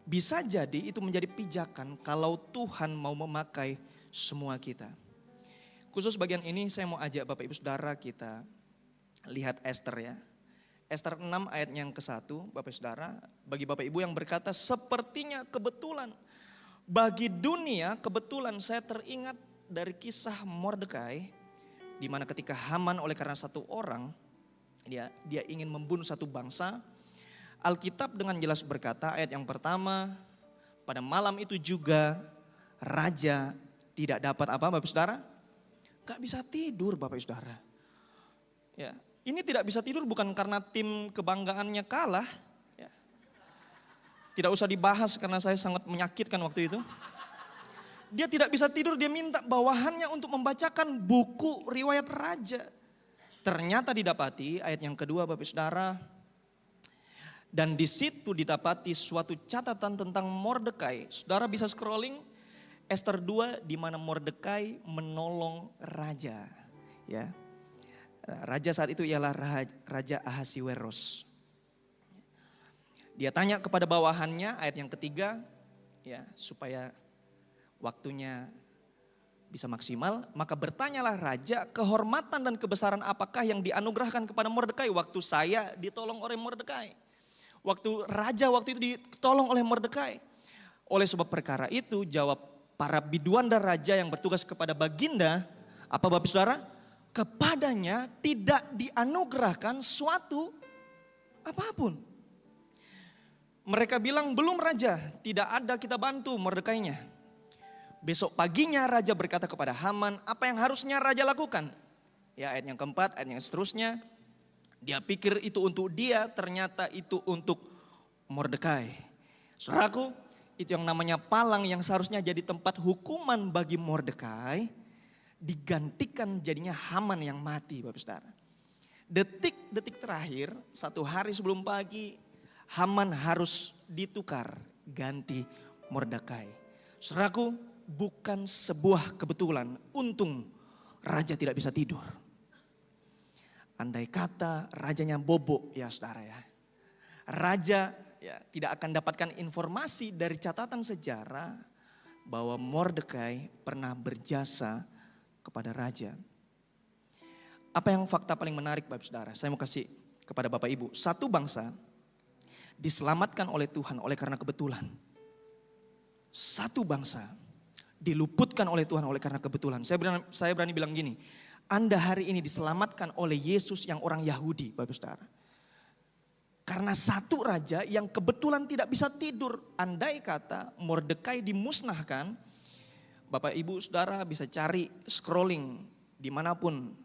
Bisa jadi itu menjadi pijakan kalau Tuhan mau memakai semua kita. Khusus bagian ini saya mau ajak Bapak Ibu Saudara kita lihat Esther ya. Esther 6 ayat yang ke-1, Bapak Ibu Saudara, bagi Bapak Ibu yang berkata sepertinya kebetulan. Bagi dunia kebetulan saya teringat dari kisah Mordekai, di mana ketika Haman oleh karena satu orang dia ingin membunuh satu bangsa. Alkitab dengan jelas berkata ayat yang pertama, pada malam itu juga raja tidak dapat apa Bapak Saudara? Gak bisa tidur Bapak Saudara. Ya, ini tidak bisa tidur bukan karena tim kebanggaannya kalah. Tidak usah dibahas karena saya sangat menyakitkan waktu itu. Dia tidak bisa tidur, dia minta bawahannya untuk membacakan buku riwayat raja. Ternyata didapati ayat yang kedua Bapak Saudara. Dan di situ didapati suatu catatan tentang Mordekai. Saudara bisa scrolling Esther 2 di mana Mordekai menolong raja. Ya. Raja saat itu ialah Raja Ahasiweros. Dia tanya kepada bawahannya ayat yang ketiga, ya supaya waktunya bisa maksimal. Maka bertanyalah raja, kehormatan dan kebesaran apakah yang dianugerahkan kepada Mordekai waktu saya ditolong oleh Mordekai. Waktu raja waktu itu ditolong oleh Mordekai. Oleh sebab perkara itu jawab para biduan dan raja yang bertugas kepada baginda, apa Bapak Saudara? Kepadanya tidak dianugerahkan suatu apapun. Mereka bilang belum raja, tidak ada kita bantu Mordekainya. Besok paginya raja berkata kepada Haman, apa yang harusnya raja lakukan? Ya ayat yang keempat, ayat yang seterusnya. Dia pikir itu untuk dia, ternyata itu untuk Mordekai. Saudaraku, itu yang namanya palang yang seharusnya jadi tempat hukuman bagi Mordekai, digantikan jadinya Haman yang mati, Bapak Saudara. Detik-detik terakhir, 1 hari sebelum pagi, Haman harus ditukar ganti Mordekai. Saudaraku, bukan sebuah kebetulan, untung raja tidak bisa tidur. Andai kata rajanya bobo ya saudara ya. Raja ya tidak akan dapatkan informasi dari catatan sejarah bahwa Mordekai pernah berjasa kepada raja. Apa yang fakta paling menarik Bapak Saudara? Saya mau kasih kepada Bapak Ibu. Satu bangsa diselamatkan oleh Tuhan oleh karena kebetulan. Satu bangsa diluputkan oleh Tuhan oleh karena kebetulan. Saya berani bilang gini, Anda hari ini diselamatkan oleh Yesus yang orang Yahudi, Bapak Saudara. Karena satu raja yang kebetulan tidak bisa tidur. Andai kata Mordekai dimusnahkan, Bapak Ibu Saudara bisa cari scrolling dimanapun.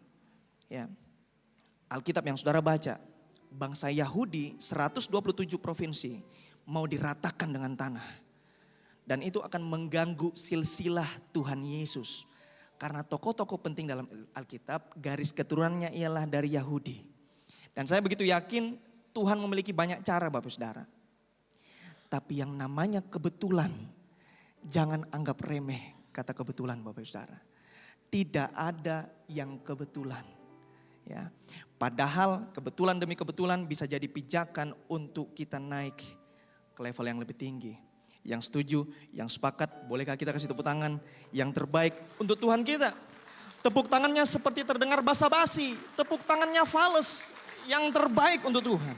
Ya, Alkitab yang saudara baca, bangsa Yahudi 127 provinsi mau diratakan dengan tanah. Dan itu akan mengganggu silsilah Tuhan Yesus. Karena tokoh-tokoh penting dalam Alkitab, garis keturunannya ialah dari Yahudi. Dan saya begitu yakin Tuhan memiliki banyak cara Bapak Saudara. Tapi yang namanya kebetulan, jangan anggap remeh kata kebetulan Bapak Saudara. Tidak ada yang kebetulan. Ya, padahal kebetulan demi kebetulan bisa jadi pijakan untuk kita naik ke level yang lebih tinggi. Yang setuju, yang sepakat, bolehkah kita kasih tepuk tangan yang terbaik untuk Tuhan kita. Tepuk tangannya seperti terdengar basa-basi, tepuk tangannya fales, yang terbaik untuk Tuhan.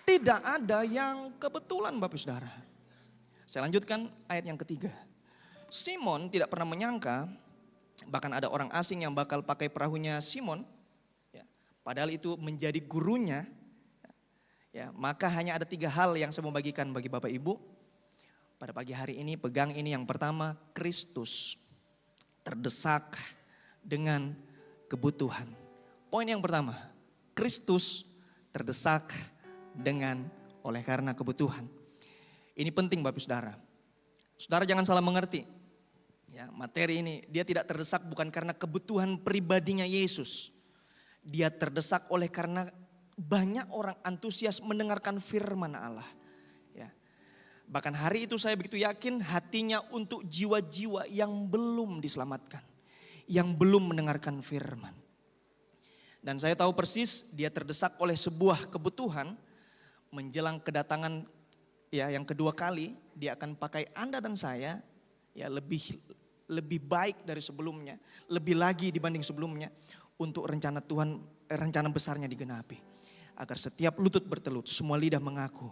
Tidak ada yang kebetulan Bapak Saudara. Saya lanjutkan ayat yang ketiga. Simon tidak pernah menyangka, bahkan ada orang asing yang bakal pakai perahunya Simon, ya, padahal itu menjadi gurunya. Ya, maka hanya ada 3 hal yang saya mau bagikan bagi Bapak Ibu. Pada pagi hari ini pegang ini, yang pertama, Kristus terdesak dengan kebutuhan. Poin yang pertama, Kristus terdesak dengan oleh karena kebutuhan. Ini penting Bapak Saudara. Saudara jangan salah mengerti. Ya, materi ini dia tidak terdesak bukan karena kebutuhan pribadinya Yesus. Dia terdesak oleh karena banyak orang antusias mendengarkan firman Allah. Ya. Bahkan hari itu saya begitu yakin hatinya untuk jiwa-jiwa yang belum diselamatkan. Yang belum mendengarkan firman. Dan saya tahu persis dia terdesak oleh sebuah kebutuhan. Menjelang kedatangan ya yang kedua kali, dia akan pakai Anda dan saya ya lebih baik dari sebelumnya. Lebih lagi dibanding sebelumnya. Untuk rencana Tuhan, rencana besarnya digenapi. Agar setiap lutut bertelut, semua lidah mengaku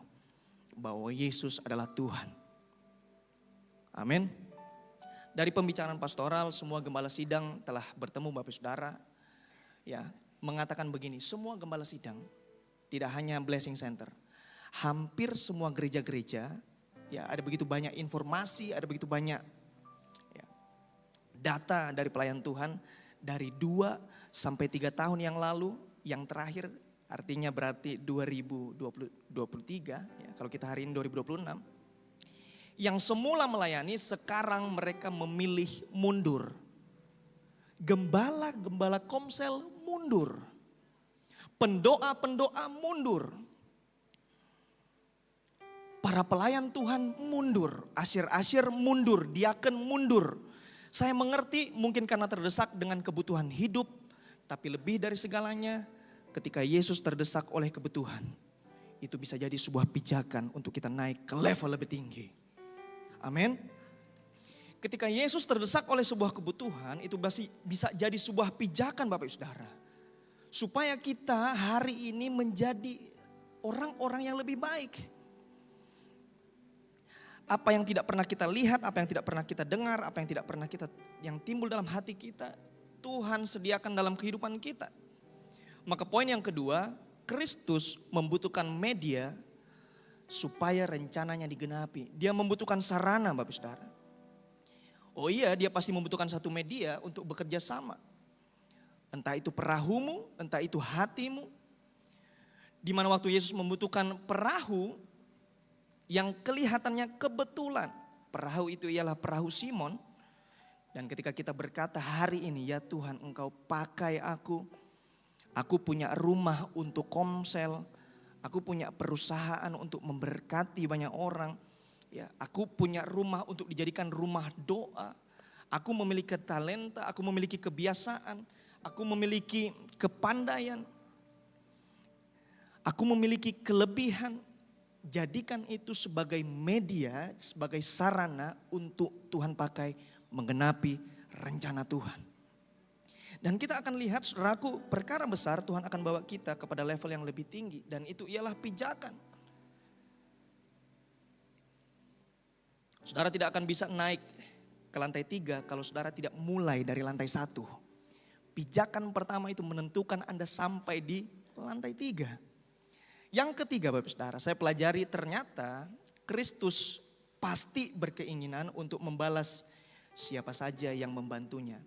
bahwa Yesus adalah Tuhan. Amin. Dari pembicaraan pastoral, semua gembala sidang telah bertemu Bapak Saudara. Ya, mengatakan begini, semua gembala sidang, tidak hanya Blessing Center. Hampir semua gereja-gereja, ya ada begitu banyak informasi, ada begitu banyak ya, data dari pelayan Tuhan. Dari 2 sampai 3 tahun yang lalu, yang terakhir artinya berarti 2023, ya, kalau kita hari ini 2026. Yang semula melayani sekarang mereka memilih mundur. Gembala-gembala komsel mundur. Pendoa-pendoa mundur. Para pelayan Tuhan mundur. Asyir-asyir mundur, diaken mundur. Saya mengerti mungkin karena terdesak dengan kebutuhan hidup. Tapi lebih dari segalanya, ketika Yesus terdesak oleh kebutuhan, itu bisa jadi sebuah pijakan untuk kita naik ke level lebih tinggi. Amin. Ketika Yesus terdesak oleh sebuah kebutuhan, itu bisa jadi sebuah pijakan Bapak Ibu Saudara. Supaya kita hari ini menjadi orang-orang yang lebih baik. Apa yang tidak pernah kita lihat, apa yang tidak pernah kita dengar, apa yang tidak pernah yang timbul dalam hati kita, Tuhan sediakan dalam kehidupan kita. Maka poin yang kedua, Kristus membutuhkan media supaya rencananya digenapi. Dia membutuhkan sarana Bapak Saudara. Oh iya, dia pasti membutuhkan satu media untuk bekerja sama. Entah itu perahumu, entah itu hatimu. Di mana waktu Yesus membutuhkan perahu yang kelihatannya kebetulan. Perahu itu ialah perahu Simon. Dan ketika kita berkata hari ini, ya Tuhan engkau pakai aku. Aku punya rumah untuk komsel. Aku punya perusahaan untuk memberkati banyak orang. Ya, aku punya rumah untuk dijadikan rumah doa. Aku memiliki talenta, aku memiliki kebiasaan. Aku memiliki kepandaian. Aku memiliki kelebihan, jadikan itu sebagai media, sebagai sarana untuk Tuhan pakai menggenapi rencana Tuhan. Dan kita akan lihat saudaraku, perkara besar Tuhan akan bawa kita kepada level yang lebih tinggi. Dan itu ialah pijakan. Saudara tidak akan bisa naik ke lantai 3 kalau saudara tidak mulai dari lantai 1. Pijakan pertama itu menentukan Anda sampai di lantai 3. Yang ketiga Bapak Saudara, saya pelajari ternyata Kristus pasti berkeinginan untuk membalas siapa saja yang membantunya.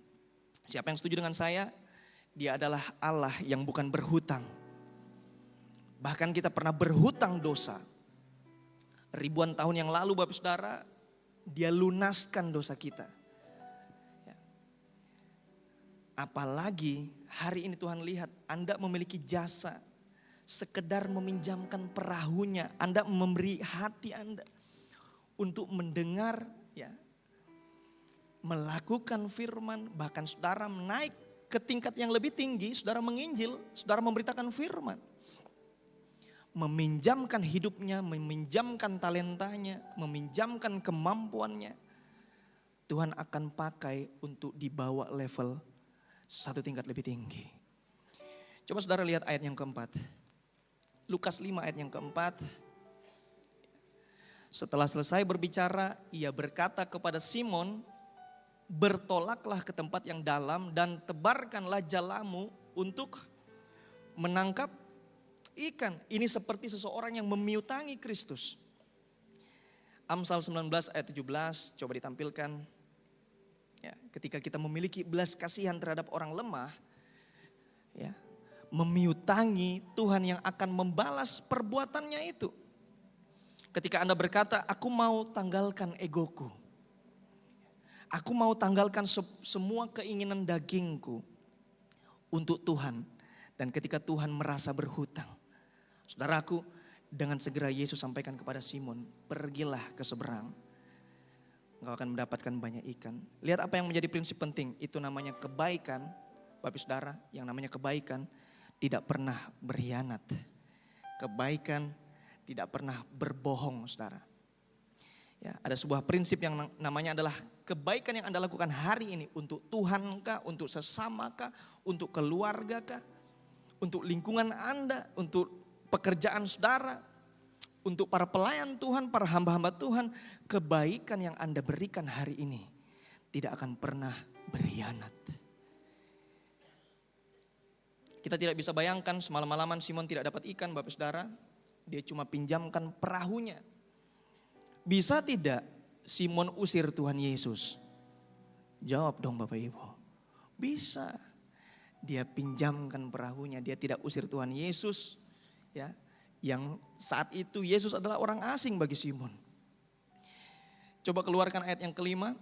Siapa yang setuju dengan saya? Dia adalah Allah yang bukan berhutang. Bahkan kita pernah berhutang dosa. Ribuan tahun yang lalu Bapak Saudara, Dia lunaskan dosa kita. Ya. Apalagi hari ini Tuhan lihat Anda memiliki jasa. Sekedar meminjamkan perahunya, Anda memberi hati Anda untuk mendengar, ya, melakukan firman, bahkan saudara naik ke tingkat yang lebih tinggi, saudara menginjil, saudara memberitakan firman. Meminjamkan hidupnya, meminjamkan talentanya, meminjamkan kemampuannya. Tuhan akan pakai untuk dibawa level satu tingkat lebih tinggi. Coba saudara lihat ayat yang keempat. Lukas 5 ayat yang keempat. Setelah selesai berbicara, ia berkata kepada Simon, bertolaklah ke tempat yang dalam dan tebarkanlah jalamu untuk menangkap ikan. Ini seperti seseorang yang memiutangi Kristus. Amsal 19 ayat 17 coba ditampilkan. Ya, ketika kita memiliki belas kasihan terhadap orang lemah, ya, memiutangi Tuhan yang akan membalas perbuatannya itu. Ketika Anda berkata, aku mau tanggalkan egoku. Aku mau tanggalkan semua keinginan dagingku untuk Tuhan. Dan ketika Tuhan merasa berhutang. Saudaraku, dengan segera Yesus sampaikan kepada Simon, pergilah ke seberang. Engkau akan mendapatkan banyak ikan. Lihat apa yang menjadi prinsip penting. Itu namanya kebaikan. Bapak Saudara, yang namanya kebaikan tidak pernah berkhianat. Kebaikan tidak pernah berbohong, saudara. Ya, ada sebuah prinsip yang namanya adalah kebaikan yang Anda lakukan hari ini untuk Tuhan kah, untuk sesama kah, untuk keluarga kah, untuk lingkungan Anda, untuk pekerjaan saudara, untuk para pelayan Tuhan, para hamba-hamba Tuhan. Kebaikan yang Anda berikan hari ini tidak akan pernah berkhianat. Kita tidak bisa bayangkan semalam-malaman Simon tidak dapat ikan Bapak Saudara. Dia cuma pinjamkan perahunya. Bisa tidak Simon usir Tuhan Yesus? Jawab dong Bapak Ibu. Bisa. Dia pinjamkan perahunya, dia tidak usir Tuhan Yesus. Ya, yang saat itu Yesus adalah orang asing bagi Simon. Coba keluarkan ayat yang kelima.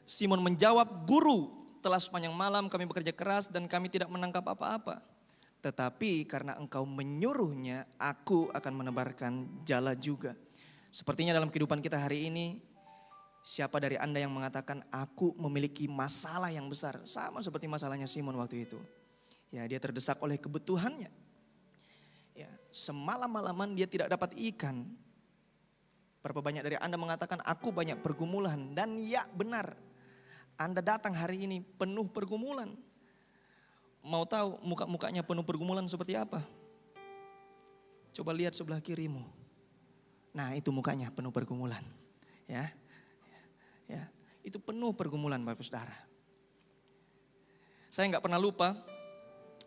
Simon menjawab, Guru, telah sepanjang malam kami bekerja keras dan kami tidak menangkap apa-apa. Tetapi karena engkau menyuruhnya, aku akan menebarkan jala juga. Sepertinya dalam kehidupan kita hari ini, siapa dari Anda yang mengatakan aku memiliki masalah yang besar. Sama seperti masalahnya Simon waktu itu. Ya, dia terdesak oleh kebutuhannya. Ya, semalam-malaman dia tidak dapat ikan. Berapa banyak dari Anda mengatakan aku banyak pergumulan. Dan ya benar. Anda datang hari ini penuh pergumulan. Mau tahu muka-mukanya penuh pergumulan seperti apa? Coba lihat sebelah kirimu. Nah, itu mukanya penuh pergumulan. Ya. Ya, itu penuh pergumulan Bapak Saudara. Saya nggak pernah lupa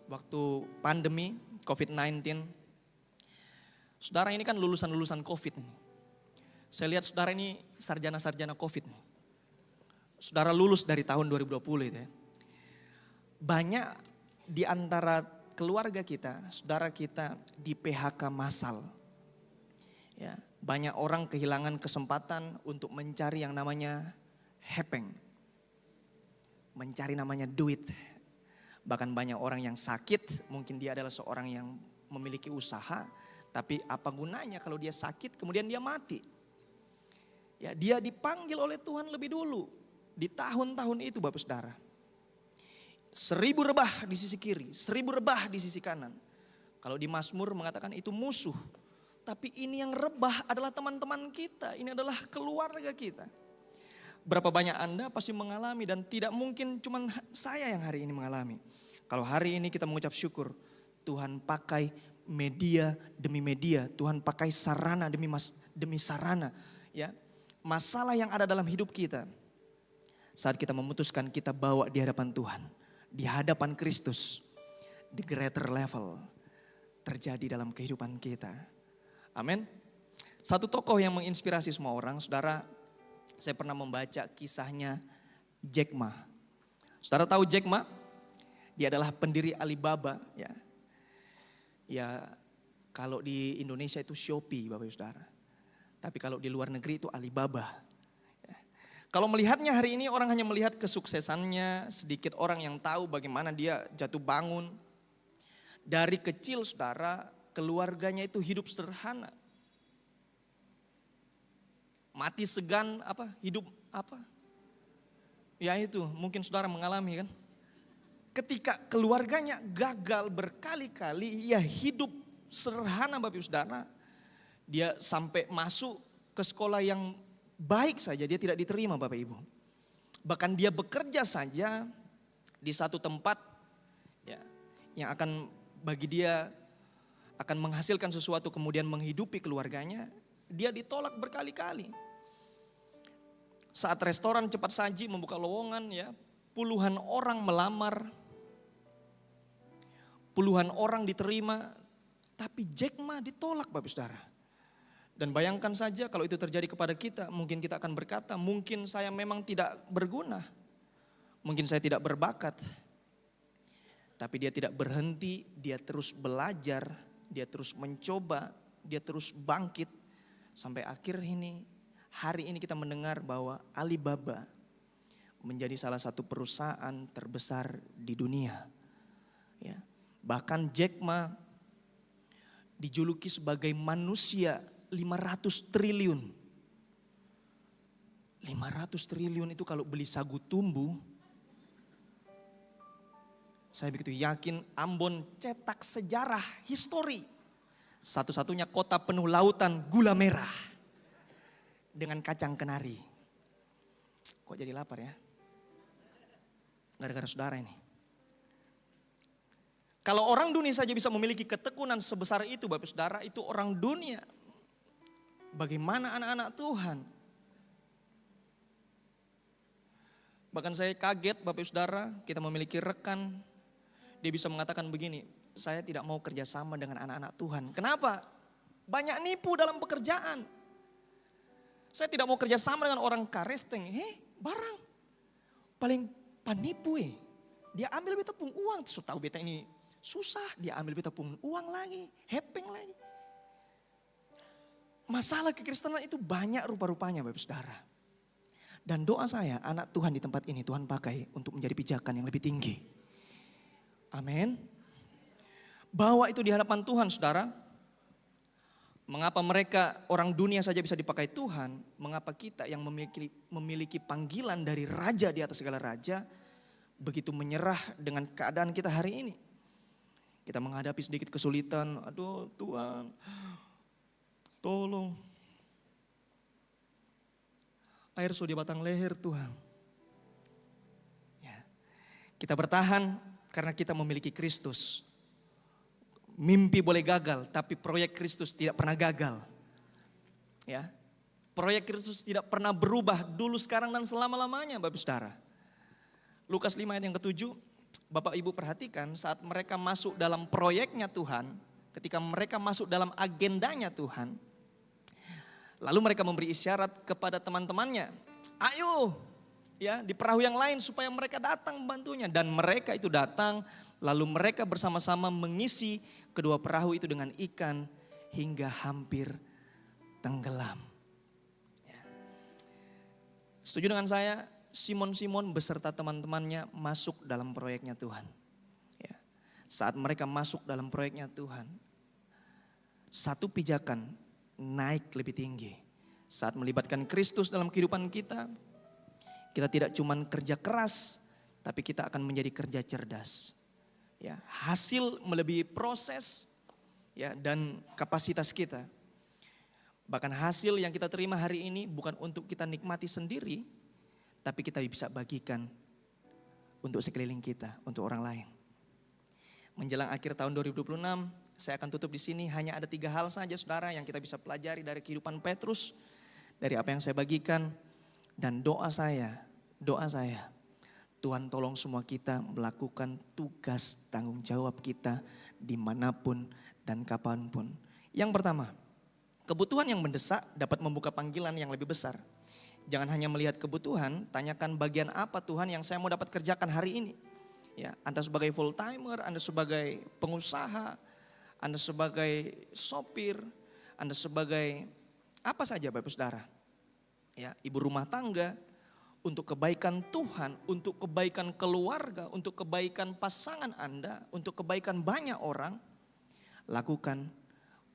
waktu pandemi COVID-19. Saudara ini kan lulusan-lulusan COVID nih. Saya lihat saudara ini sarjana-sarjana COVID nih. saudara lulus dari tahun 2020 itu ya. Banyak di antara keluarga kita, saudara kita di PHK massal. Ya, banyak orang kehilangan kesempatan untuk mencari yang namanya hepeng. Mencari namanya duit. Bahkan banyak orang yang sakit, mungkin dia adalah seorang yang memiliki usaha, tapi apa gunanya kalau dia sakit kemudian dia mati. Ya, dia dipanggil oleh Tuhan lebih dulu. Di tahun-tahun itu Bapak Saudara. 1000 rebah di sisi kiri, 1000 rebah di sisi kanan. Kalau di Mazmur mengatakan itu musuh. Tapi ini yang rebah adalah teman-teman kita, ini adalah keluarga kita. Berapa banyak Anda pasti mengalami dan tidak mungkin cuma saya yang hari ini mengalami. Kalau hari ini kita mengucap syukur, Tuhan pakai media demi media, Tuhan pakai sarana demi sarana. Ya, masalah yang ada dalam hidup kita, saat kita memutuskan kita bawa di hadapan Tuhan, di hadapan Kristus, di greater level terjadi dalam kehidupan kita. Amin. Satu tokoh yang menginspirasi semua orang, saudara, saya pernah membaca kisahnya Jack Ma. Saudara tahu Jack Ma? Dia adalah pendiri Alibaba. Ya, kalau di Indonesia itu Shopee, Bapak Ibu Saudara. Tapi kalau di luar negeri itu Alibaba. Ya. Kalau melihatnya hari ini orang hanya melihat kesuksesannya, sedikit orang yang tahu bagaimana dia jatuh bangun. Dari kecil saudara, keluarganya itu hidup sederhana. Mati segan hidup apa? Ya itu mungkin saudara mengalami kan. Ketika keluarganya gagal berkali-kali, ya hidup sederhana Bapak Ibu Saudara. Dia sampai masuk ke sekolah yang baik saja dia tidak diterima Bapak Ibu. Bahkan dia bekerja saja di satu tempat ya, yang akan bagi dia akan menghasilkan sesuatu kemudian menghidupi keluarganya, dia ditolak berkali-kali. Saat restoran cepat saji membuka lowongan ya, puluhan orang melamar, puluhan orang diterima, tapi Jack Ma ditolak Bapak Saudara. Dan bayangkan saja kalau itu terjadi kepada kita, mungkin kita akan berkata, mungkin saya memang tidak berguna, mungkin saya tidak berbakat. Tapi dia tidak berhenti, dia terus belajar, dia terus mencoba, dia terus bangkit. Sampai hari ini kita mendengar bahwa Alibaba menjadi salah satu perusahaan terbesar di dunia. Ya. Bahkan Jack Ma dijuluki sebagai manusia 500 triliun. 500 triliun itu kalau beli sagu tumbuh, saya begitu yakin Ambon cetak sejarah histori. Satu-satunya kota penuh lautan gula merah dengan kacang kenari. Kok jadi lapar ya? Gara-gara saudara ini. Kalau orang dunia saja bisa memiliki ketekunan sebesar itu Bapak Saudara, itu orang dunia. Bagaimana anak-anak Tuhan? Bahkan saya kaget Bapak Saudara, kita memiliki rekan. Dia bisa mengatakan begini, saya tidak mau kerjasama dengan anak-anak Tuhan. Kenapa? Banyak nipu dalam pekerjaan. Saya tidak mau kerjasama dengan orang karesteng. Barang. Paling penipu Dia ambil beta pun uang. Terus tahu beta ini susah. Dia ambil beta pun uang lagi. Hepeng lagi. Masalah kekristenan itu banyak rupa-rupanya Bapak Saudara. Dan doa saya anak Tuhan di tempat ini Tuhan pakai untuk menjadi pijakan yang lebih tinggi. Amin. Bawa itu di hadapan Tuhan saudara. Mengapa mereka orang dunia saja bisa dipakai Tuhan. Mengapa kita yang memiliki panggilan dari raja di atas segala raja. Begitu menyerah dengan keadaan kita hari ini. Kita menghadapi sedikit kesulitan. Aduh Tuhan, tolong. Air sudah di batang leher Tuhan. Ya. Kita bertahan karena kita memiliki Kristus. Mimpi boleh gagal, tapi proyek Kristus tidak pernah gagal. Ya, proyek Kristus tidak pernah berubah dulu, sekarang dan selama-lamanya Bapak Saudara. Lukas 5 ayat yang ke-7, Bapak Ibu perhatikan saat mereka masuk dalam proyeknya Tuhan, ketika mereka masuk dalam agendanya Tuhan, lalu mereka memberi isyarat kepada teman-temannya, ayo ya di perahu yang lain supaya mereka datang membantunya. Dan mereka itu datang, lalu mereka bersama-sama mengisi kedua perahu itu dengan ikan hingga hampir tenggelam. Ya. Setuju dengan saya, Simon beserta teman-temannya masuk dalam proyeknya Tuhan. Ya. Saat mereka masuk dalam proyeknya Tuhan, satu pijakan naik lebih tinggi. Saat melibatkan Kristus dalam kehidupan kita tidak cuma kerja keras, tapi kita akan menjadi kerja cerdas. Ya, hasil melebihi proses ya dan kapasitas kita. Bahkan hasil yang kita terima hari ini bukan untuk kita nikmati sendiri, tapi kita bisa bagikan untuk sekeliling kita, untuk orang lain. Menjelang akhir tahun 2026, saya akan tutup di sini. Hanya ada 3 hal saja saudara yang kita bisa pelajari dari kehidupan Petrus, dari apa yang saya bagikan. Dan doa saya, Tuhan tolong semua kita melakukan tugas tanggung jawab kita dimanapun dan kapanpun. Yang pertama, kebutuhan yang mendesak dapat membuka panggilan yang lebih besar. Jangan hanya melihat kebutuhan, tanyakan bagian apa Tuhan yang saya mau dapat kerjakan hari ini. Ya, Anda sebagai full timer, Anda sebagai pengusaha, Anda sebagai sopir, Anda sebagai apa saja Bapak Saudara. Ya, ibu rumah tangga, untuk kebaikan Tuhan, untuk kebaikan keluarga, untuk kebaikan pasangan Anda, untuk kebaikan banyak orang, lakukan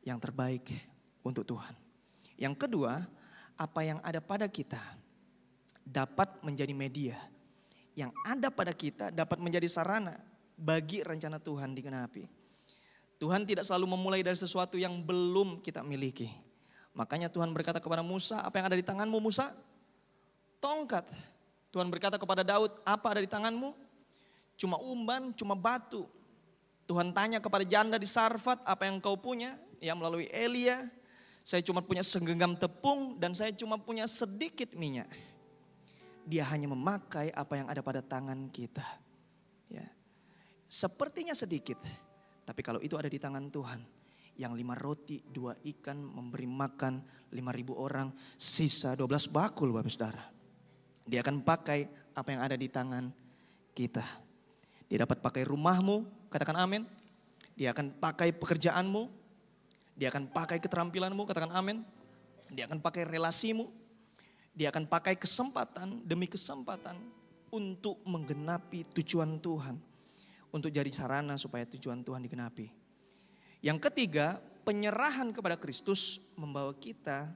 yang terbaik untuk Tuhan. Yang kedua, apa yang ada pada kita dapat menjadi media. Yang ada pada kita dapat menjadi sarana bagi rencana Tuhan digenapi. Tuhan tidak selalu memulai dari sesuatu yang belum kita miliki. Makanya Tuhan berkata kepada Musa, apa yang ada di tanganmu Musa? Tongkat. Tuhan berkata kepada Daud, apa ada di tanganmu? Cuma umban, cuma batu. Tuhan tanya kepada janda di Sarfat, apa yang kau punya? Ya melalui Elia, saya cuma punya segenggam tepung dan saya cuma punya sedikit minyak. Dia hanya memakai apa yang ada pada tangan kita. Ya. Sepertinya sedikit, tapi kalau itu ada di tangan Tuhan, yang 5 roti, 2 ikan memberi makan 5.000 orang, sisa 12 bakul Bapak Saudara. Dia akan pakai apa yang ada di tangan kita. Dia dapat pakai rumahmu, katakan amin. Dia akan pakai pekerjaanmu, dia akan pakai keterampilanmu, katakan amin. Dia akan pakai relasimu, dia akan pakai kesempatan demi kesempatan untuk menggenapi tujuan Tuhan. Untuk jadi sarana supaya tujuan Tuhan digenapi. Yang ketiga, penyerahan kepada Kristus membawa kita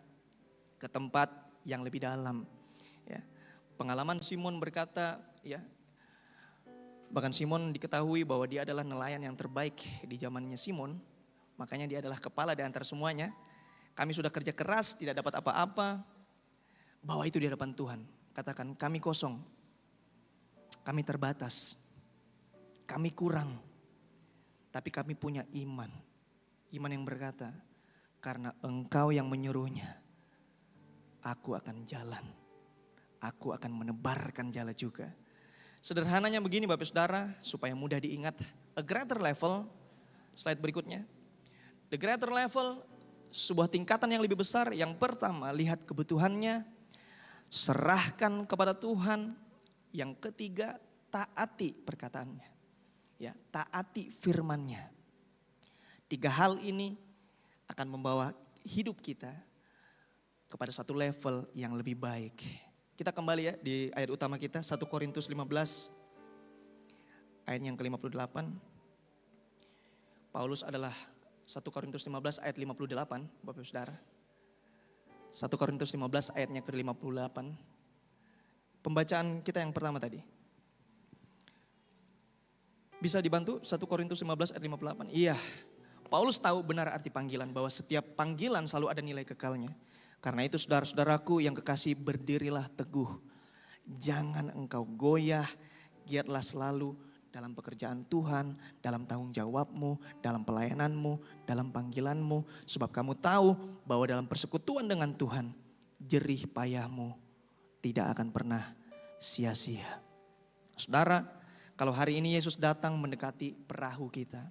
ke tempat yang lebih dalam. Ya. Pengalaman Simon berkata, ya, bahkan Simon diketahui bahwa dia adalah nelayan yang terbaik di zamannya Simon. Makanya dia adalah kepala di antara semuanya. Kami sudah kerja keras, tidak dapat apa-apa. Bawa itu di hadapan Tuhan. Katakan, kami kosong. Kami terbatas. Kami kurang. Tapi kami punya iman. Iman yang berkata, karena engkau yang menyuruhnya, aku akan jalan. Aku akan menebarkan jala juga. Sederhananya begini Bapak Saudara, supaya mudah diingat. A greater level, slide berikutnya. The greater level, sebuah tingkatan yang lebih besar. Yang pertama, lihat kebutuhannya, serahkan kepada Tuhan. Yang ketiga, taati perkataannya. Ya, taati firman-Nya. 3 hal ini akan membawa hidup kita kepada satu level yang lebih baik. Kita kembali ya di ayat utama kita, 1 Korintus 15 ayat yang ke-58. Paulus adalah 1 Korintus 15 ayat 58, Bapak Saudara. 1 Korintus 15 ayatnya ke-58. Pembacaan kita yang pertama tadi. Bisa dibantu 1 Korintus 15 ayat 58? Iya. Paulus tahu benar arti panggilan, bahwa setiap panggilan selalu ada nilai kekalnya. Karena itu saudara-saudaraku yang kekasih, berdirilah teguh. Jangan engkau goyah, giatlah selalu dalam pekerjaan Tuhan, dalam tanggung jawabmu, dalam pelayananmu, dalam panggilanmu. Sebab kamu tahu bahwa dalam persekutuan dengan Tuhan, jerih payahmu tidak akan pernah sia-sia. Saudara, kalau hari ini Yesus datang mendekati perahu kita,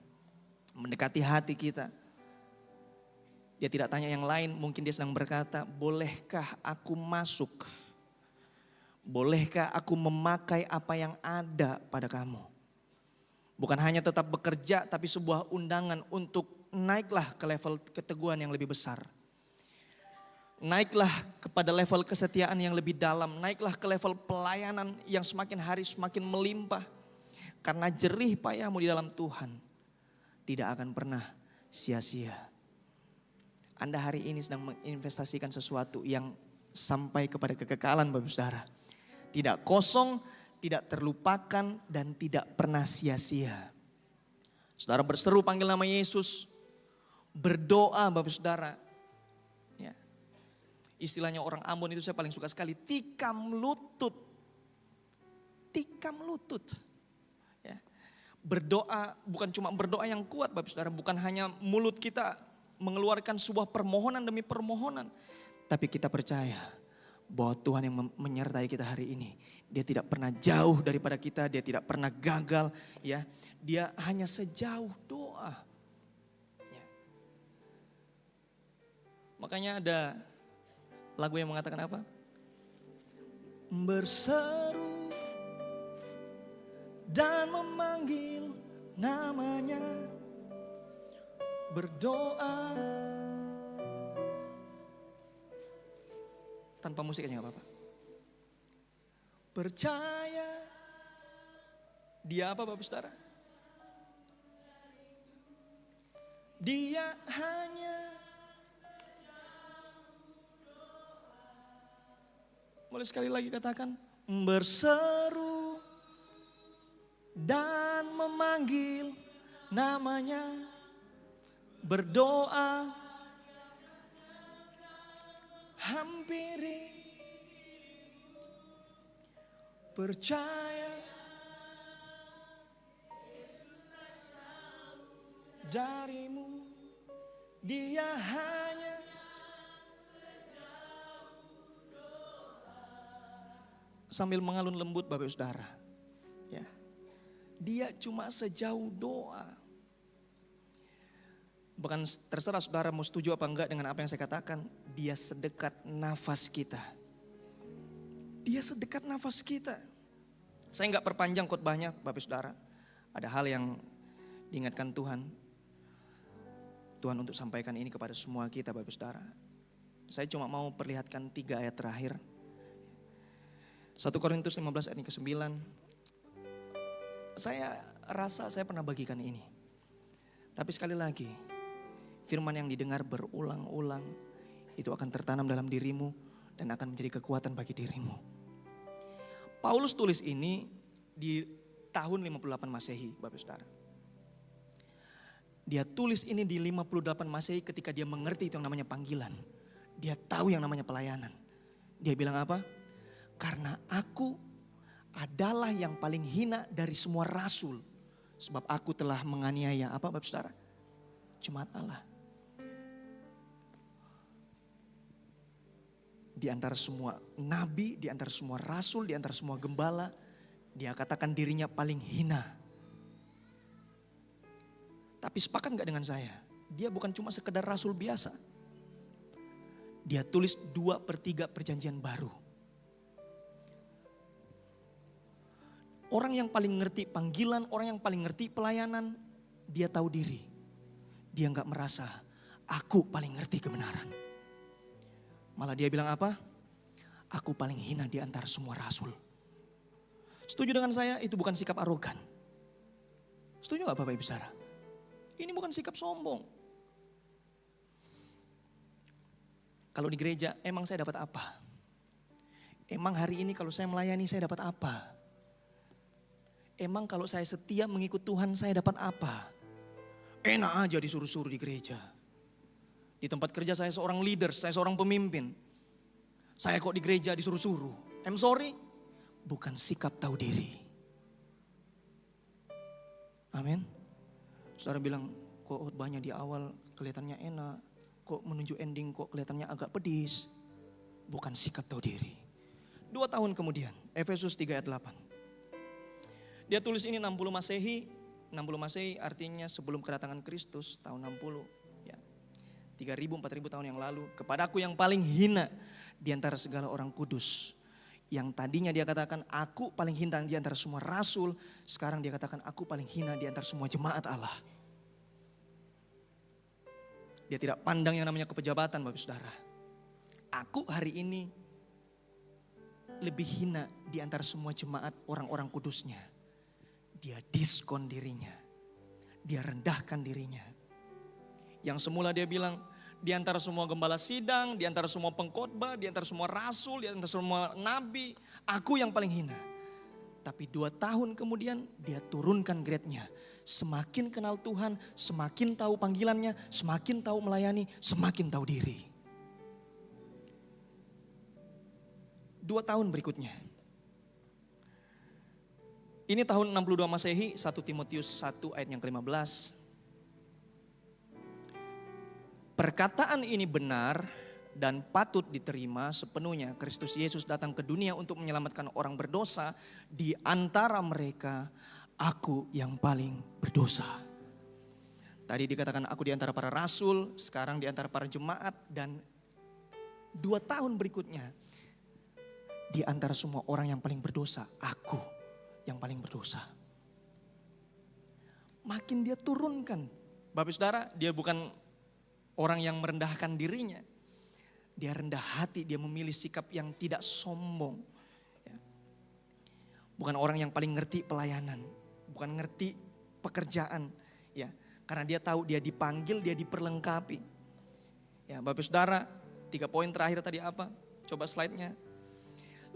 mendekati hati kita. Dia tidak tanya yang lain, mungkin dia sedang berkata, bolehkah aku masuk? bolehkah aku memakai apa yang ada pada kamu? Bukan hanya tetap bekerja, tapi sebuah undangan untuk naiklah ke level keteguhan yang lebih besar. Naiklah kepada level kesetiaan yang lebih dalam. Naiklah ke level pelayanan yang semakin hari semakin melimpah. Karena jerih payahmu di dalam Tuhan tidak akan pernah sia-sia. Anda hari ini sedang menginvestasikan sesuatu yang sampai kepada kekekalan, Bapak Saudara. Tidak kosong, tidak terlupakan, dan tidak pernah sia-sia. Saudara berseru panggil nama Yesus. Berdoa Bapak Saudara. Ya. Istilahnya orang Ambon itu saya paling suka sekali. Tikam lutut. Tikam lutut. Ya. Berdoa bukan cuma berdoa yang kuat Bapak Saudara. Bukan hanya mulut kita mengeluarkan sebuah permohonan demi permohonan. Tapi kita percaya bahwa Tuhan yang menyertai kita hari ini. Dia tidak pernah jauh daripada kita, dia tidak pernah gagal, ya. Dia hanya sejauh doa. Ya. Makanya ada lagu yang mengatakan apa? Berseru dan memanggil namanya, berdoa. Tanpa musik aja gak apa-apa. Percaya. Dia apa Bapak Saudara? Dia hanya. Boleh sekali lagi katakan. Berseru dan memanggil namanya. Berdoa. Hampiri, percaya, darimu, dia hanya sambil mengalun lembut Bapak Saudara. Ya, dia cuma sejauh doa. Bahkan terserah saudara mau setuju apa enggak dengan apa yang saya katakan. Dia sedekat nafas kita. Dia sedekat nafas kita. Saya enggak perpanjang khotbahnya Bapak Saudara. Ada hal yang diingatkan Tuhan. Tuhan untuk sampaikan ini kepada semua kita Bapak Saudara. Saya cuma mau perlihatkan 3 ayat terakhir. 1 Korintus 15 ayat ke-9. Saya rasa saya pernah bagikan ini. Tapi sekali lagi, firman yang didengar berulang-ulang itu akan tertanam dalam dirimu dan akan menjadi kekuatan bagi dirimu. Paulus tulis ini di tahun 58 Masehi, Bapak Saudara. Dia tulis ini di 58 Masehi ketika dia mengerti itu yang namanya panggilan. Dia tahu yang namanya pelayanan. Dia bilang apa? Karena aku adalah yang paling hina dari semua rasul. Sebab aku telah menganiaya apa Bapak Saudara? Jemaat Allah. Di antara semua nabi, di antara semua rasul, di antara semua gembala, dia katakan dirinya paling hina. Tapi sepakat gak dengan saya? Dia bukan cuma sekedar rasul biasa. Dia tulis 2/3 perjanjian baru. Orang yang paling ngerti panggilan, orang yang paling ngerti pelayanan, dia tahu diri. Dia gak merasa, aku paling ngerti kebenaran. Malah dia bilang apa? Aku paling hina di antara semua rasul. Setuju dengan saya? Itu bukan sikap arogan. Setuju gak Bapak Ibu Saudara? Ini bukan sikap sombong. Kalau di gereja emang saya dapat apa? Emang hari ini kalau saya melayani saya dapat apa? Emang kalau saya setia mengikut Tuhan saya dapat apa? Enak aja disuruh-suruh di gereja. Di tempat kerja saya seorang leader, saya seorang pemimpin. Saya kok di gereja disuruh-suruh. I'm sorry, bukan sikap tahu diri. Amin. Saudara bilang, kok khotbahnya di awal kelihatannya enak. Kok menuju ending kok kelihatannya agak pedis. Bukan sikap tahu diri. 2 tahun kemudian, Efesus 3 ayat 8. Dia tulis ini 60 Masehi. 60 Masehi artinya sebelum kedatangan Kristus, tahun 60. 3.000, 4.000 tahun yang lalu. Kepadaku yang paling hina di antara segala orang kudus. Yang tadinya dia katakan aku paling hina di antara semua rasul, sekarang dia katakan aku paling hina di antara semua jemaat Allah. Dia tidak pandang yang namanya kepejabatan, Bapak Saudara. Aku hari ini lebih hina di antara semua jemaat orang-orang kudusnya. Dia diskon dirinya. Dia rendahkan dirinya. Yang semula dia bilang, di antara semua gembala sidang, di antara semua pengkhotbah, di antara semua rasul, di antara semua nabi, aku yang paling hina. Tapi 2 tahun kemudian dia turunkan grade-nya. Semakin kenal Tuhan, semakin tahu panggilannya, semakin tahu melayani, semakin tahu diri. 2 tahun berikutnya. Ini tahun 62 Masehi, 1 Timotius 1 ayat yang ke-15. Perkataan ini benar dan patut diterima sepenuhnya. Kristus Yesus datang ke dunia untuk menyelamatkan orang berdosa. Di antara mereka, aku yang paling berdosa. Tadi dikatakan aku di antara para rasul, sekarang di antara para jemaat. Dan 2 tahun berikutnya, di antara semua orang yang paling berdosa, aku yang paling berdosa. Makin dia turunkan. Bapak Saudara, dia bukan orang yang merendahkan dirinya. Dia rendah hati, dia memilih sikap yang tidak sombong. Bukan orang yang paling ngerti pelayanan, bukan ngerti pekerjaan. Ya, karena dia tahu dia dipanggil, dia diperlengkapi. Ya, Bapak Saudara, 3 poin terakhir tadi apa? Coba slide-nya.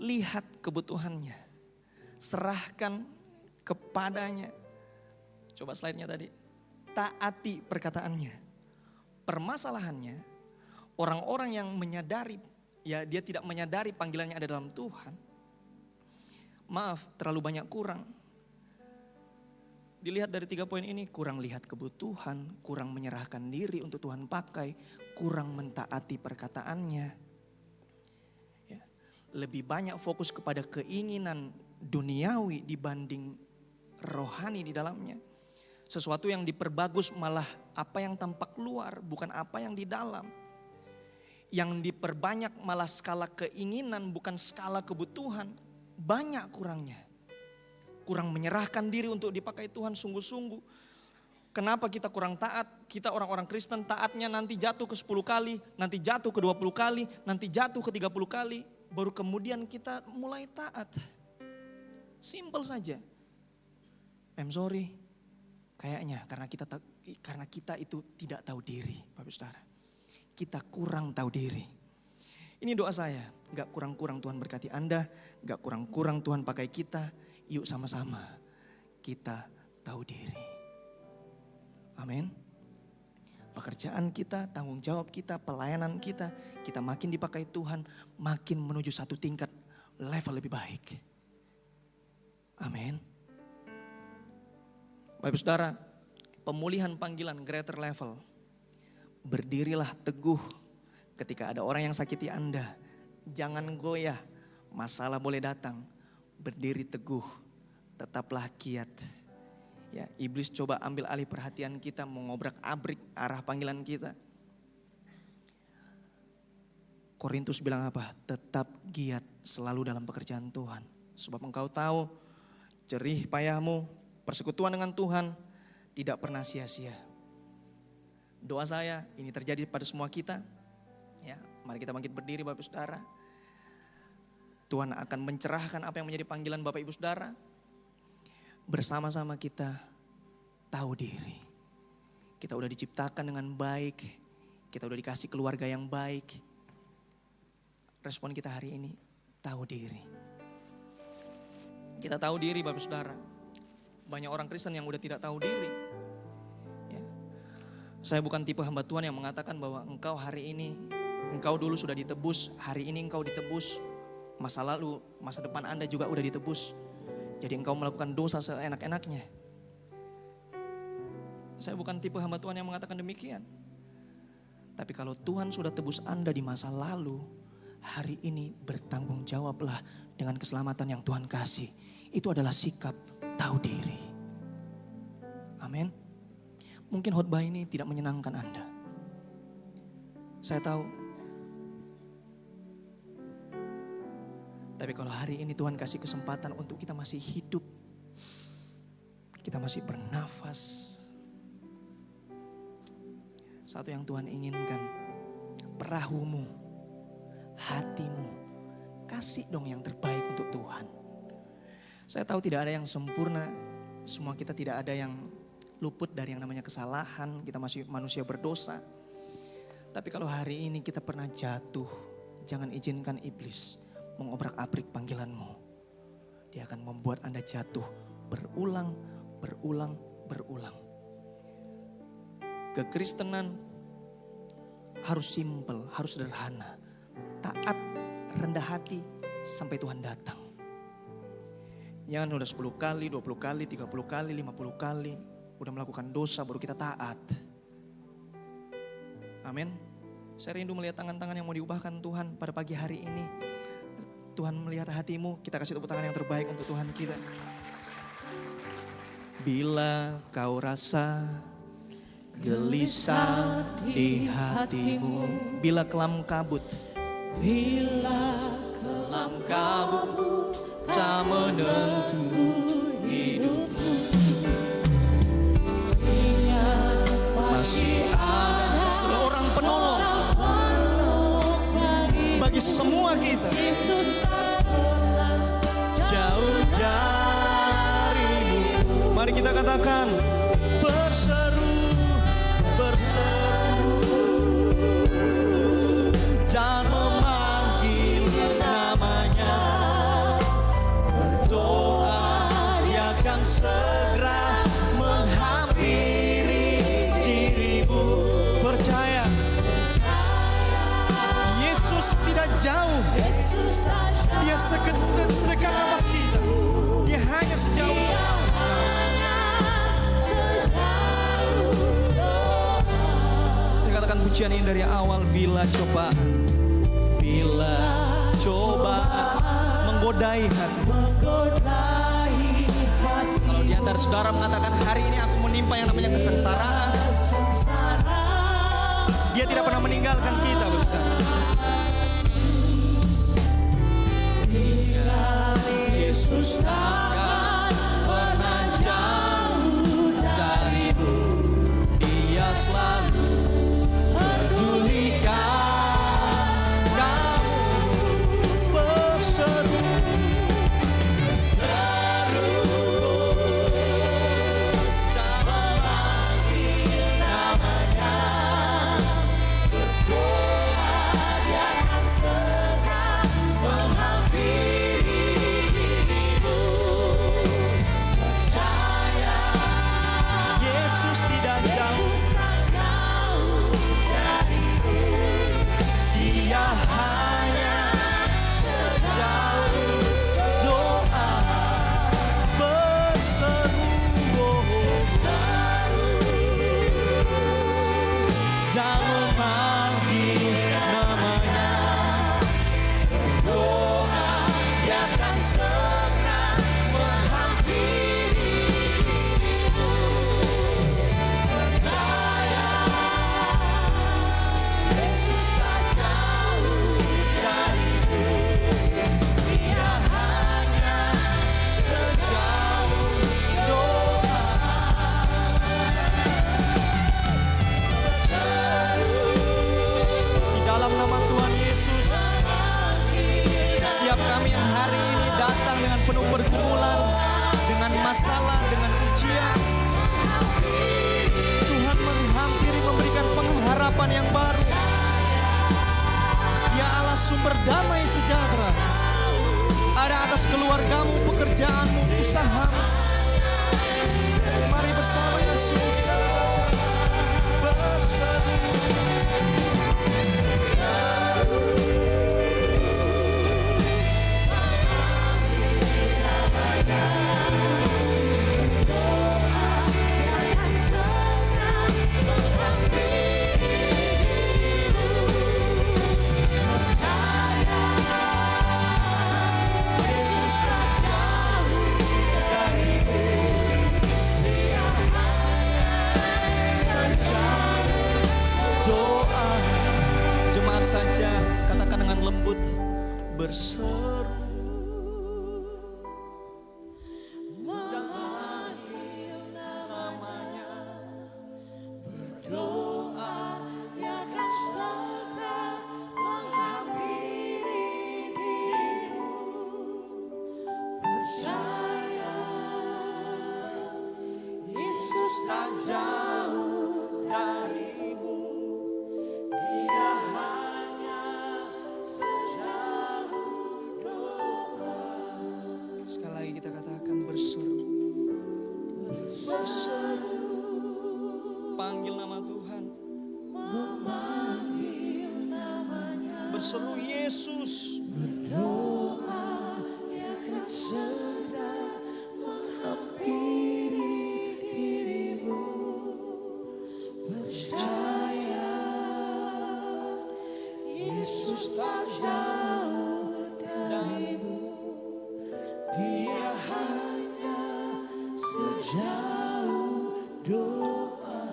Lihat kebutuhannya, serahkan kepadanya. Coba slide-nya tadi. Taati perkataannya. Permasalahannya, orang-orang yang menyadari, ya dia tidak menyadari panggilannya ada dalam Tuhan. Maaf, terlalu banyak kurang. Dilihat dari 3 poin ini, kurang lihat kebutuhan, kurang menyerahkan diri untuk Tuhan pakai, kurang mentaati perkataannya. Ya, lebih banyak fokus kepada keinginan duniawi dibanding rohani di dalamnya. Sesuatu yang diperbagus malah apa yang tampak luar, bukan apa yang di dalam. Yang diperbanyak malah skala keinginan, bukan skala kebutuhan. Banyak kurangnya. Kurang menyerahkan diri untuk dipakai Tuhan sungguh-sungguh. Kenapa kita kurang taat? Kita orang-orang Kristen taatnya nanti jatuh ke 10 kali, nanti jatuh ke 20 kali, nanti jatuh ke 30 kali. Baru kemudian kita mulai taat. Simple saja. I'm sorry. Kayaknya karena kita itu tidak tahu diri, Bapak Saudara. Kita kurang tahu diri. Ini doa saya, gak kurang-kurang Tuhan berkati Anda, gak kurang-kurang Tuhan pakai kita. Yuk sama-sama kita tahu diri. Amin. Pekerjaan kita, tanggung jawab kita, pelayanan kita makin dipakai Tuhan, makin menuju satu tingkat level lebih baik. Amin. Bapak Saudara, pemulihan panggilan greater level. Berdirilah teguh ketika ada orang yang sakiti Anda. Jangan goyah, masalah boleh datang. Berdiri teguh, tetaplah kiat. Ya, iblis coba ambil alih perhatian kita, mengobrak-abrik arah panggilan kita. Korintus bilang apa? Tetap giat selalu dalam pekerjaan Tuhan. Sebab engkau tahu jerih payahmu, persekutuan dengan Tuhan tidak pernah sia-sia. Doa saya ini terjadi pada semua kita. Ya, mari kita bangkit berdiri Bapak Ibu Saudara. Tuhan akan mencerahkan apa yang menjadi panggilan Bapak Ibu Saudara. Bersama-sama kita tahu diri. Kita udah diciptakan dengan baik. Kita udah dikasih keluarga yang baik. Respon kita hari ini, tahu diri. Kita tahu diri Bapak Saudara. Banyak orang Kristen yang udah tidak tahu diri. Ya. Saya bukan tipe hamba Tuhan yang mengatakan bahwa engkau hari ini, engkau dulu sudah ditebus, hari ini engkau ditebus. Masa lalu, masa depan Anda juga udah ditebus. Jadi engkau melakukan dosa seenak-enaknya. Saya bukan tipe hamba Tuhan yang mengatakan demikian. Tapi kalau Tuhan sudah tebus Anda di masa lalu, hari ini bertanggung jawablah dengan keselamatan yang Tuhan kasih. Itu adalah sikap tahu diri. Amin. Mungkin khotbah ini tidak menyenangkan Anda. Saya tahu. Tapi kalau hari ini Tuhan kasih kesempatan untuk kita masih hidup, kita masih bernafas, satu yang Tuhan inginkan, perahumu, hatimu, kasih dong yang terbaik untuk Tuhan. Saya tahu tidak ada yang sempurna, semua kita tidak ada yang luput dari yang namanya kesalahan, kita masih manusia berdosa. Tapi kalau hari ini kita pernah jatuh, jangan izinkan iblis mengobrak-abrik panggilanmu. Dia akan membuat Anda jatuh berulang. Kekristenan harus simpel, harus sederhana. Taat, rendah hati sampai Tuhan datang. Jangan udah 10 kali, 20 kali, 30 kali, 50 kali. Udah melakukan dosa baru kita taat. Amin. Saya rindu melihat tangan-tangan yang mau diubahkan Tuhan pada pagi hari ini. Tuhan melihat hatimu, kita kasih tepuk tangan yang terbaik untuk Tuhan kita. Bila kau rasa gelisah di hatimu, bila kelam kabut, kelam kabut tak menentu hidupmu, masih ada seorang penolong bagi semua kita. Jauh darimu, mari kita katakan berseru, dan memanggil namanya. Berdoa, Dia akan segera menghampiri dirimu. Percaya, Yesus tidak jauh. Dia sedekat nafas kita. Dia hanya sejauh nafas. Katakan pujian ini dari awal. Bila cobaan menggodai hati. Kalau di antara saudara mengatakan hari ini aku menimpa yang namanya kesengsaraan, Dia tidak pernah meninggalkan kita, saudara. Yesus takkan pernah jauh darimu. Dia selalu pedulikan kamu. Berseru, dan memanggil namanya. Berdoa, Dia akan segera menghampiri dirimu. Percaya, Yesus tidak jauh. Dia hanya sejauh doa. Berseru, dan memanggil namanya. Doa, Dia akan segera menghampiri dirimu. Percaya, Yesus tak jauh darimu. Dia hanya sejauh doa. Di dalam nama Tuhan Yesus, setiap kami yang hari ini datang dengan penuh pergumulan, dengan masalah, dengan ujian, Tuhan menghampiri, memberikan pengharapan yang baru. Ya Allah, sumber damai sejahtera ada atas keluargamu, pekerjaanmu, usahamu. Mari bersama Yesus kita berseru. Yesus tak jauh darimu. Dia hanya sejauh doa. Jemaat saja katakan dengan lembut, berseru, berseru Yesus. Yesus tak jauh darimu, Dia hanya sejauh doa.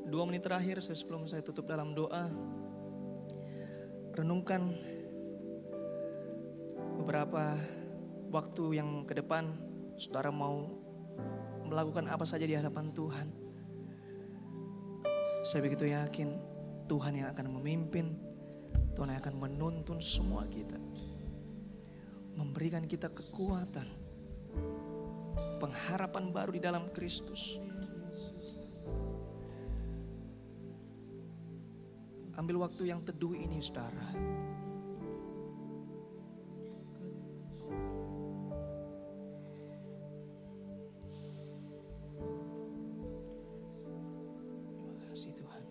2 menit terakhir sebelum saya tutup dalam doa, renungkan beberapa waktu yang ke depan saudara mau melakukan apa saja di hadapan Tuhan. Saya begitu yakin Tuhan yang akan memimpin, Tuhan yang akan menuntun semua kita, memberikan kita kekuatan, pengharapan baru di dalam Kristus. Ambil waktu yang teduh ini, saudara. Terima kasih Tuhan.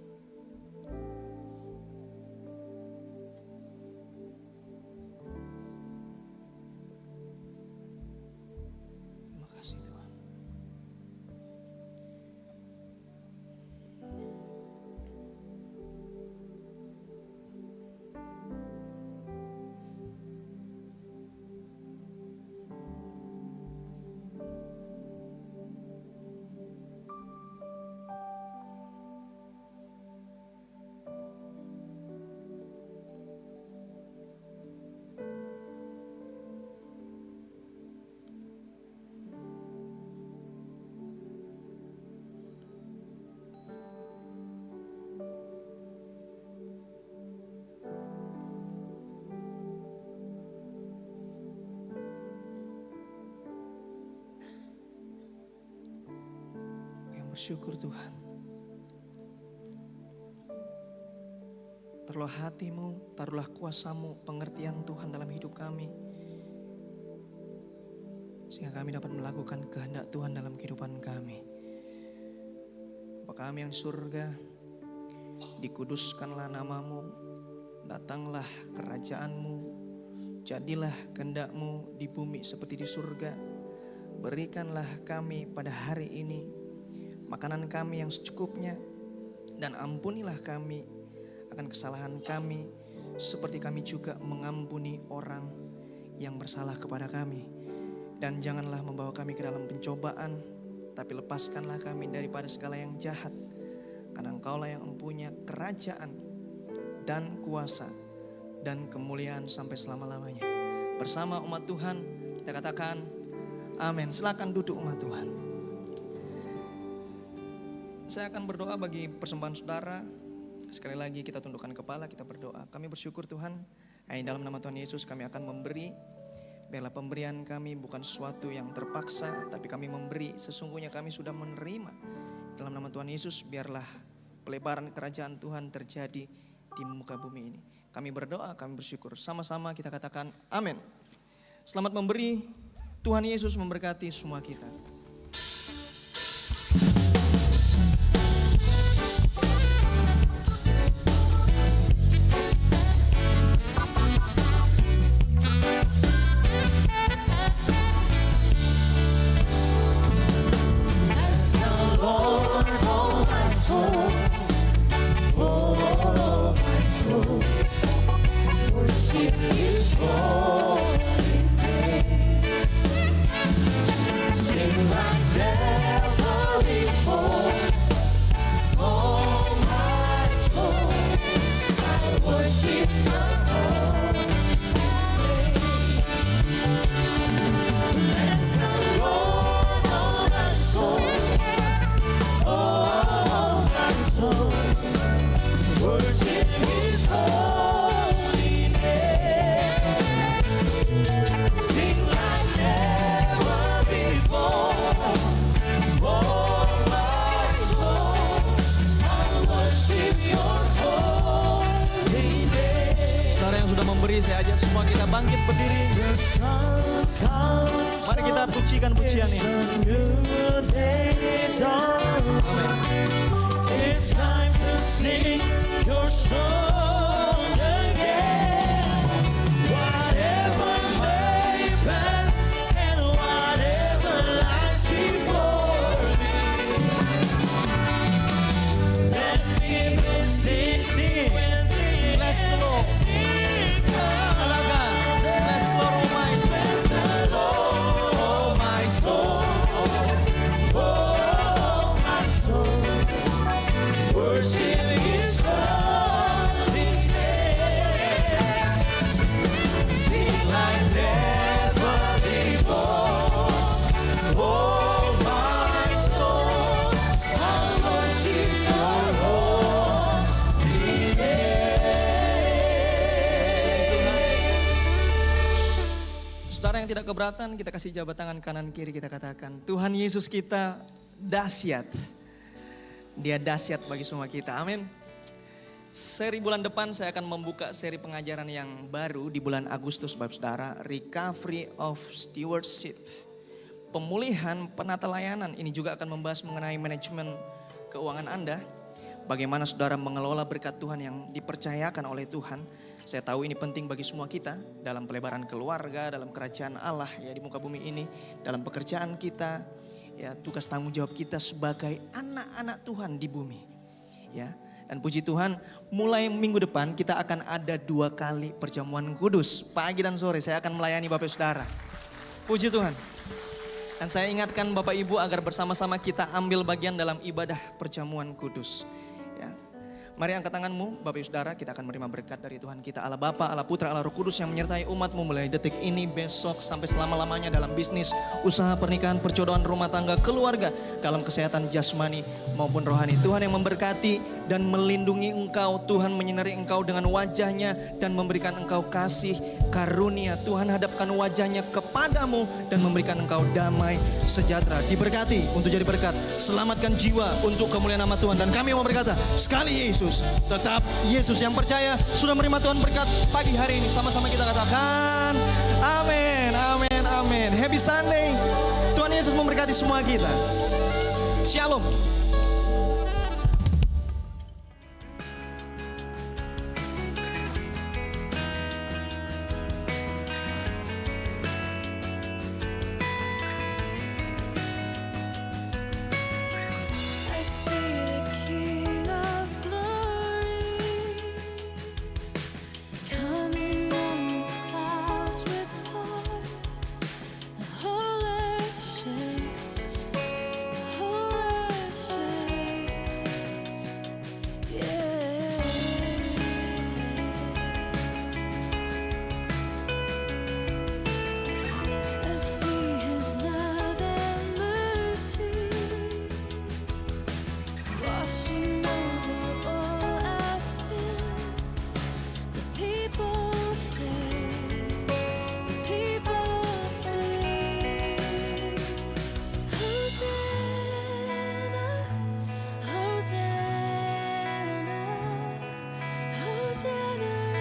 Terima kasih Tuhan. Bersyukur Tuhan. Taruhlah hatimu, taruhlah kuasamu, pengertian Tuhan dalam hidup kami. Sehingga kami dapat melakukan kehendak Tuhan dalam kehidupan kami. Bapa kami yang surga, dikuduskanlah namamu, datanglah kerajaanmu, jadilah kehendak-Mu di bumi seperti di surga. Berikanlah kami pada hari ini makanan kami yang secukupnya, dan ampunilah kami akan kesalahan kami seperti kami juga mengampuni orang yang bersalah kepada kami. Dan janganlah membawa kami ke dalam pencobaan, tapi lepaskanlah kami daripada segala yang jahat, karena Engkaulah yang mempunyai kerajaan dan kuasa dan kemuliaan sampai selama-lamanya. Bersama umat Tuhan kita katakan amin. Silakan duduk umat Tuhan. Saya akan berdoa bagi persembahan saudara. Sekali lagi kita tundukkan kepala, kita berdoa. Kami bersyukur Tuhan, dalam nama Tuhan Yesus kami akan memberi. Biarlah pemberian kami bukan sesuatu yang terpaksa, tapi kami memberi sesungguhnya kami sudah menerima. Dalam nama Tuhan Yesus biarlah pelebaran kerajaan Tuhan terjadi di muka bumi ini. Kami berdoa, kami bersyukur. Sama-sama kita katakan amin. Selamat memberi. Tuhan Yesus memberkati semua kita. Saya ajak semua kita bangkit berdiri. Mari kita pujikan pujian ini. Amin. It's time to sing your song. Katakan, bless the Lord, oh my soul. Oh my soul. Worship His holy name. Sing like never before. Oh my soul, I worship Your holy name. Saudara yang tidak keberatan, kita kasih jabat tangan kanan kiri, kita katakan, Tuhan Yesus kita dahsyat. Dia dahsyat bagi semua kita. Amin. Seri bulan depan saya akan membuka seri pengajaran yang baru di bulan Agustus, Bapak Saudara, Recovery of Stewardship. Pemulihan penata layanan ini juga akan membahas mengenai manajemen keuangan Anda. Bagaimana saudara mengelola berkat Tuhan yang dipercayakan oleh Tuhan. Saya tahu ini penting bagi semua kita dalam pelebaran keluarga, dalam kerajaan Allah ya di muka bumi ini, dalam pekerjaan kita, ya tugas tanggung jawab kita sebagai anak-anak Tuhan di bumi. Ya, dan puji Tuhan, mulai minggu depan kita akan ada 2 kali perjamuan kudus, pagi dan sore. Saya akan melayani Bapak Saudara. Puji Tuhan. Dan saya ingatkan Bapak Ibu agar bersama-sama kita ambil bagian dalam ibadah perjamuan kudus. Ya. Mari angkat tanganmu Bapak Ibu Saudara, kita akan menerima berkat dari Tuhan kita, Allah Bapa, Allah Putra, Allah Roh Kudus yang menyertai umatmu mulai detik ini, besok sampai selama-lamanya dalam bisnis, usaha, pernikahan, perjodohan, rumah tangga, keluarga, dalam kesehatan jasmani maupun rohani. Tuhan yang memberkati dan melindungi engkau, Tuhan menyinari engkau dengan wajahnya dan memberikan engkau kasih karunia. Tuhan hadapkan wajahnya kepadamu dan memberikan engkau damai sejahtera. Diberkati untuk jadi berkat, selamatkan jiwa untuk kemuliaan nama Tuhan. Dan kami mau berkata, sekali Yesus, tetap Yesus. Yang percaya sudah menerima Tuhan berkat pagi hari ini, sama-sama kita katakan amin, amin, amin. Happy Sunday. Tuhan Yesus memberkati semua kita. Shalom.